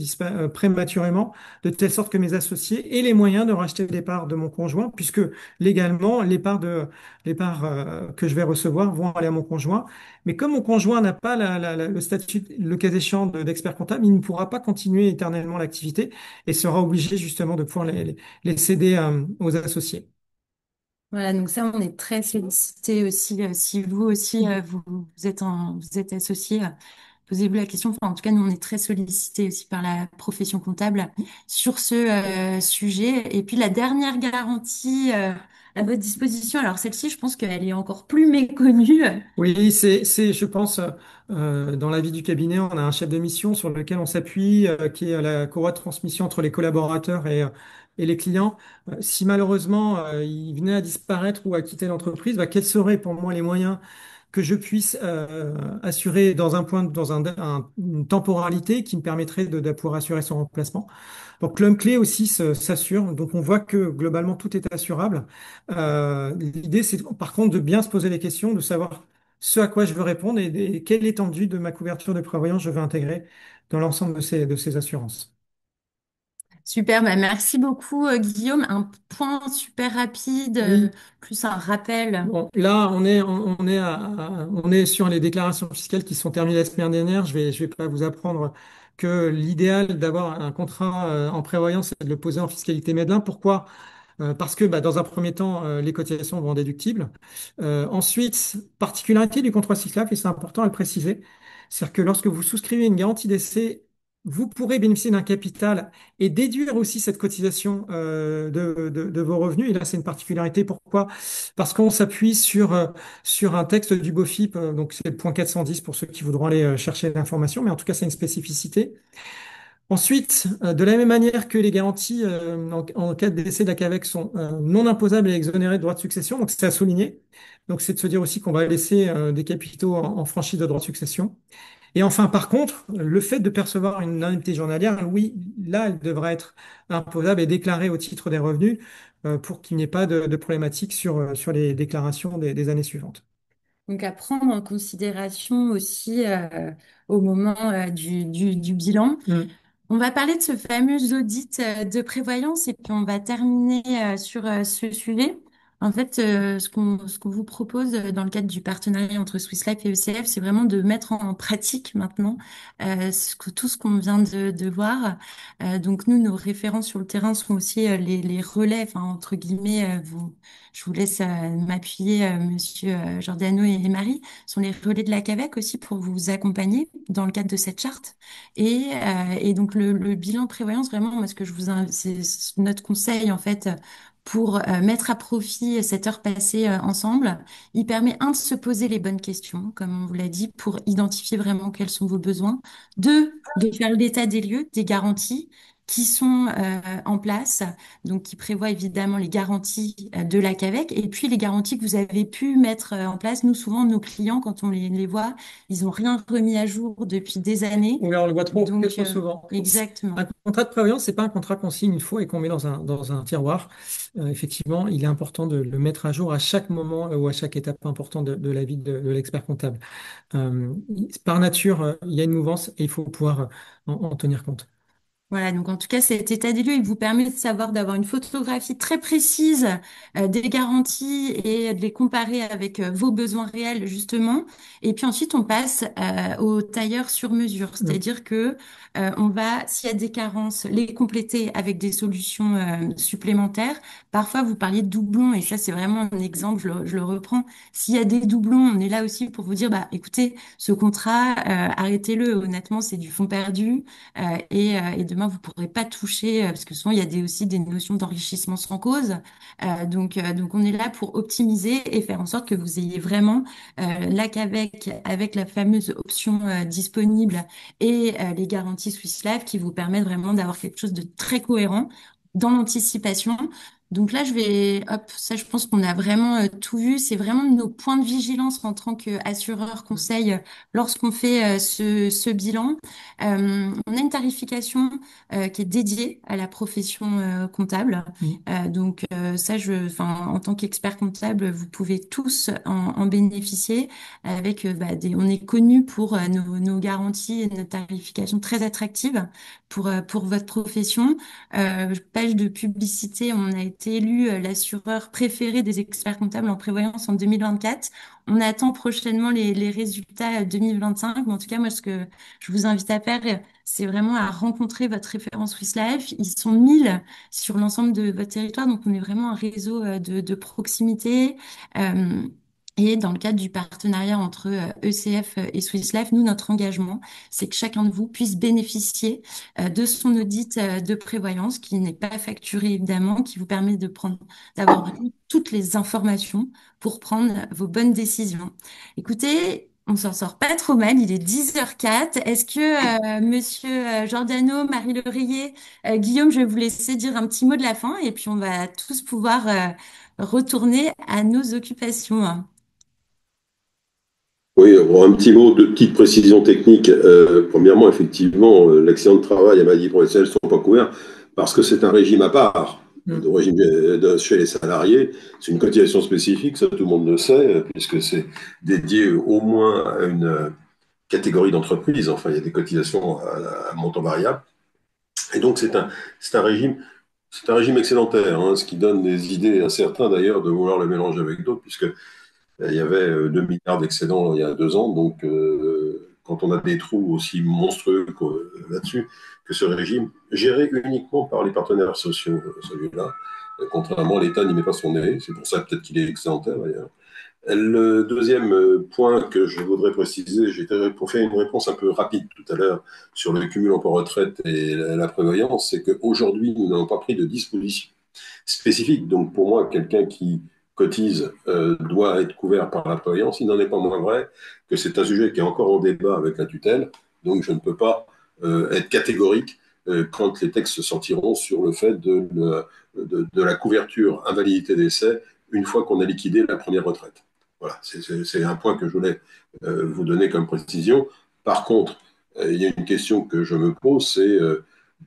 Speaker 4: prématurément, de telle sorte que mes associés aient les moyens de racheter des parts de mon conjoint, puisque légalement, les parts que je vais recevoir vont aller à mon conjoint. Mais comme mon conjoint n'a pas le statut, le cas échéant, d'expert comptable, il ne pourra pas continuer éternellement l'activité et sera obligé justement de pouvoir les céder aux associés.
Speaker 1: Voilà, donc ça, on est très sollicité aussi. Si vous aussi, vous êtes associé, posez-vous la question. Enfin, en tout cas, nous, on est très sollicité aussi par la profession comptable sur ce sujet. Et puis, la dernière garantie à votre disposition, alors celle-ci, je pense qu'elle est encore plus méconnue.
Speaker 4: Oui, je pense, dans la vie du cabinet, on a un chef de mission sur lequel on s'appuie, qui est la courroie de transmission entre les collaborateurs et les clients. Si malheureusement, il venait à disparaître ou à quitter l'entreprise, quels seraient pour moi les moyens que je puisse assurer une temporalité qui me permettrait de pouvoir assurer son remplacement. Donc l'homme clé aussi s'assure. Donc on voit que globalement tout est assurable. L'idée c'est par contre de bien se poser les questions, de savoir ce à quoi je veux répondre et quelle étendue de ma couverture de prévoyance je veux intégrer dans l'ensemble de ces assurances.
Speaker 1: Super, bah merci beaucoup Guillaume. Un point super rapide,
Speaker 4: Oui,
Speaker 1: plus un rappel.
Speaker 4: bon, là, on est sur les déclarations fiscales qui sont terminées la semaine dernière. Je vais pas vous apprendre que l'idéal d'avoir un contrat en prévoyance, c'est de le poser en fiscalité Medellin. Pourquoi? Parce que bah, dans un premier temps, les cotisations vont déductibles. Ensuite, particularité du contrat CISLAF, et c'est important à le préciser, c'est-à-dire que lorsque vous souscrivez une garantie d'essai, vous pourrez bénéficier d'un capital et déduire aussi cette cotisation de vos revenus. Et là, c'est une particularité. Pourquoi? Parce qu'on s'appuie sur un texte du BOFIP, donc c'est le point 410 pour ceux qui voudront aller chercher l'information, mais en tout cas, c'est une spécificité. Ensuite, de la même manière que les garanties en cas de décès d'ACAVEC sont non imposables et exonérées de droits de succession, donc c'est à souligner. Donc c'est de se dire aussi qu'on va laisser des capitaux en franchise de droits de succession. Et enfin, par contre, le fait de percevoir une indemnité journalière, oui, là, elle devra être imposable et déclarée au titre des revenus pour qu'il n'y ait pas de problématique sur les déclarations des années suivantes.
Speaker 1: Donc à prendre en considération aussi au moment du bilan.
Speaker 4: Mm.
Speaker 1: On va parler de ce fameux audit de prévoyance et puis on va terminer sur ce sujet. En fait, ce qu'on vous propose dans le cadre du partenariat entre Swiss Life et ECF, c'est vraiment de mettre en pratique maintenant tout ce qu'on vient de voir. Donc nous, nos référents sur le terrain sont aussi les relais, enfin, entre guillemets, je vous laisse m'appuyer, Monsieur Giordano et Marie, sont les relais de la CAVEC aussi pour vous accompagner dans le cadre de cette charte. Et donc le bilan prévoyance, vraiment, moi, ce que je vous c'est notre conseil en fait pour mettre à profit cette heure passée ensemble. Il permet un de se poser les bonnes questions, comme on vous l'a dit, pour identifier vraiment quels sont vos besoins. Deux, de faire l'état des lieux, des garanties qui sont en place, donc qui prévoient évidemment les garanties de la CAVEC et puis les garanties que vous avez pu mettre en place. Nous, souvent, nos clients, quand on les voit, ils n'ont rien remis à jour depuis des années.
Speaker 4: Oui, on le voit trop,
Speaker 1: Donc,
Speaker 4: trop souvent.
Speaker 1: exactement.
Speaker 4: Un contrat de prévoyance, c'est pas un contrat qu'on signe une fois et qu'on met dans un tiroir. Effectivement, il est important de le mettre à jour à chaque moment ou à chaque étape importante de la vie de l'expert comptable. Euh, Par nature, il y a une mouvance et il faut pouvoir en tenir compte.
Speaker 1: Voilà, donc en tout cas, cet état des lieux, il vous permet de savoir, d'avoir une photographie très précise des garanties et de les comparer avec vos besoins réels, justement. Et puis ensuite, on passe au tailleur sur mesure,
Speaker 4: Mm.
Speaker 1: c'est-à-dire que on va, s'il y a des carences, les compléter avec des solutions supplémentaires. Parfois, vous parliez de doublons, et ça, c'est vraiment un exemple, je le reprends. S'il y a des doublons, on est là aussi pour vous dire, bah, écoutez, ce contrat, arrêtez-le. Honnêtement, c'est du fonds perdu. Et demain, vous pourrez pas toucher, parce que souvent, il y a aussi des notions d'enrichissement sans cause. Donc, on est là pour optimiser et faire en sorte que vous ayez vraiment la CAVEC avec la fameuse option disponible et les garanties Swiss Life qui vous permettent vraiment d'avoir quelque chose de très cohérent dans l'anticipation. Donc là, hop, ça, je pense qu'on a vraiment tout vu. C'est vraiment nos points de vigilance en tant qu'assureur conseil lorsqu'on fait ce bilan. On a une tarification qui est dédiée à la profession comptable.
Speaker 4: Mm.
Speaker 1: Ça, enfin, en tant qu'expert comptable, vous pouvez tous en bénéficier. Avec, on est connu pour nos garanties et notre tarification très attractive pour votre profession. Page de publicité, on a été élu l'assureur préféré des experts comptables en prévoyance en 2024. On attend prochainement les résultats 2025. Mais en tout cas, moi, ce que je vous invite à faire, c'est vraiment à rencontrer votre référent Swiss Life. Ils sont 1000 sur l'ensemble de votre territoire, donc on est vraiment un réseau de proximité. Euh, et dans le cadre du partenariat entre ECF et Swiss Life, nous, notre engagement, c'est que chacun de vous puisse bénéficier de son audit de prévoyance, qui n'est pas facturé évidemment, qui vous permet d'avoir vraiment toutes les informations pour prendre vos bonnes décisions. Écoutez, on s'en sort pas trop mal, il est 10h04. Est-ce que Monsieur Giordano, Marie Lereiller, Guillaume, je vais vous laisser dire un petit mot de la fin et puis on va tous pouvoir retourner à nos occupations.
Speaker 5: Oui, bon, un petit mot de petite précision technique. Premièrement, effectivement, l'accident de travail et maladie professionnelle ne sont pas couverts parce que c'est un régime à part,
Speaker 4: Mm.
Speaker 5: chez les salariés. C'est une cotisation spécifique, ça tout le monde le sait, puisque c'est dédié au moins à une catégorie d'entreprise. Enfin, il y a des cotisations à montant variable. Et donc, c'est un régime, c'est un régime excédentaire, hein, ce qui donne des idées à certains d'ailleurs de vouloir le mélanger avec d'autres, puisque il y avait 2 milliards d'excédents il y a 2 ans. Donc, quand on a des trous aussi monstrueux là-dessus, que ce régime, géré uniquement par les partenaires sociaux, celui-là, contrairement, l'État n'y met pas son nez. C'est pour ça peut-être qu'il est excédentaire d'ailleurs. Le deuxième point que je voudrais préciser, j'étais pour faire une réponse un peu rapide tout à l'heure sur le cumul emploi-retraite et la prévoyance, c'est qu'aujourd'hui, nous n'avons pas pris de disposition spécifique. Donc pour moi, quelqu'un qui cotise doit être couvert par la prévoyance. Il n'en est pas moins vrai que c'est un sujet qui est encore en débat avec la tutelle. Donc je ne peux pas être catégorique quand les textes sortiront sur le fait de la couverture invalidité-décès une fois qu'on a liquidé la première retraite. Voilà, c'est un point que je voulais vous donner comme précision. Par contre, il y a une question que je me pose, c'est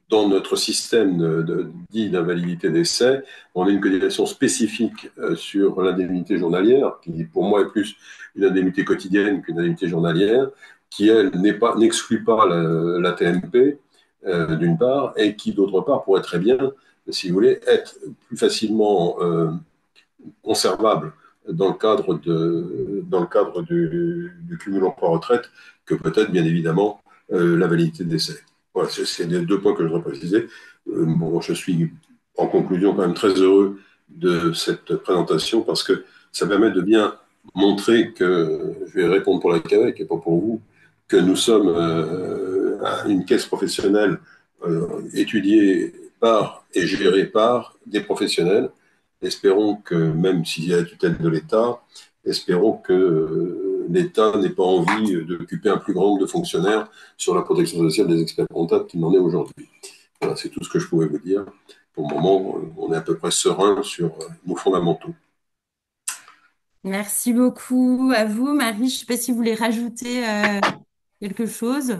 Speaker 5: dans notre système dit d'invalidité d'essai, on a une cotisation spécifique sur l'indemnité journalière, qui pour moi est plus une indemnité quotidienne qu'une indemnité journalière, qui elle n'exclut pas la TMP d'une part, et qui d'autre part pourrait très bien, si vous voulez, être plus facilement conservable dans le cadre du cumul emploi-retraite que peut-être bien évidemment la validité de décès. Voilà, c'est les 2 points que je voudrais préciser. Bon, je suis en conclusion quand même très heureux de cette présentation parce que ça permet de bien montrer que, je vais répondre pour la CAVEC et pas pour vous, que nous sommes une caisse professionnelle étudiée par et gérée par des professionnels. Espérons que, même s'il y a la tutelle de l'État, espérons que l'État n'ait pas envie d'occuper un plus grand nombre de fonctionnaires sur la protection sociale des experts comptables qu'il n'en est aujourd'hui. Voilà, c'est tout ce que je pouvais vous dire. Pour le moment, on est à peu près serein sur nos fondamentaux.
Speaker 1: Merci beaucoup à vous, Marie. Je ne sais pas si vous voulez rajouter quelque chose.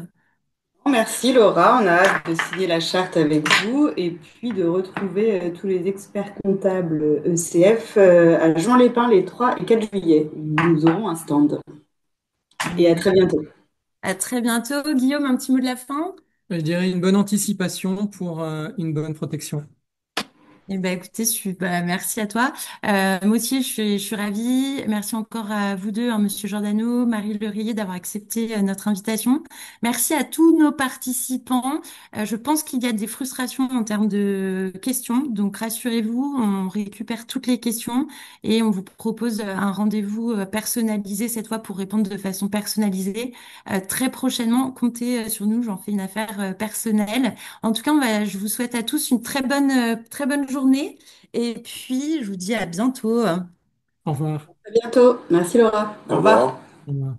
Speaker 3: Merci Laura, on a hâte de signer la charte avec vous et puis de retrouver tous les experts comptables ECF à Juan-les-Pins les 3 et 4 juillet. Nous aurons un stand. Et à très bientôt.
Speaker 1: À très bientôt. Guillaume, un petit mot de la fin?
Speaker 4: Je dirais une bonne anticipation pour une bonne protection.
Speaker 1: Eh ben, écoutez, merci à toi. Moi aussi, je suis ravie. Merci encore à vous deux, hein, Monsieur Giordano, Marie Lerillet, d'avoir accepté notre invitation. Merci à tous nos participants. Je pense qu'il y a des frustrations en termes de questions, donc rassurez-vous, on récupère toutes les questions et on vous propose un rendez-vous personnalisé cette fois pour répondre de façon personnalisée. Très prochainement, comptez sur nous, j'en fais une affaire personnelle. En tout cas, je vous souhaite à tous une très bonne journée. Et puis, je vous dis à bientôt.
Speaker 4: Au revoir.
Speaker 3: À bientôt. Merci Laura. Au
Speaker 5: Au
Speaker 3: revoir.
Speaker 5: revoir.
Speaker 4: Au revoir.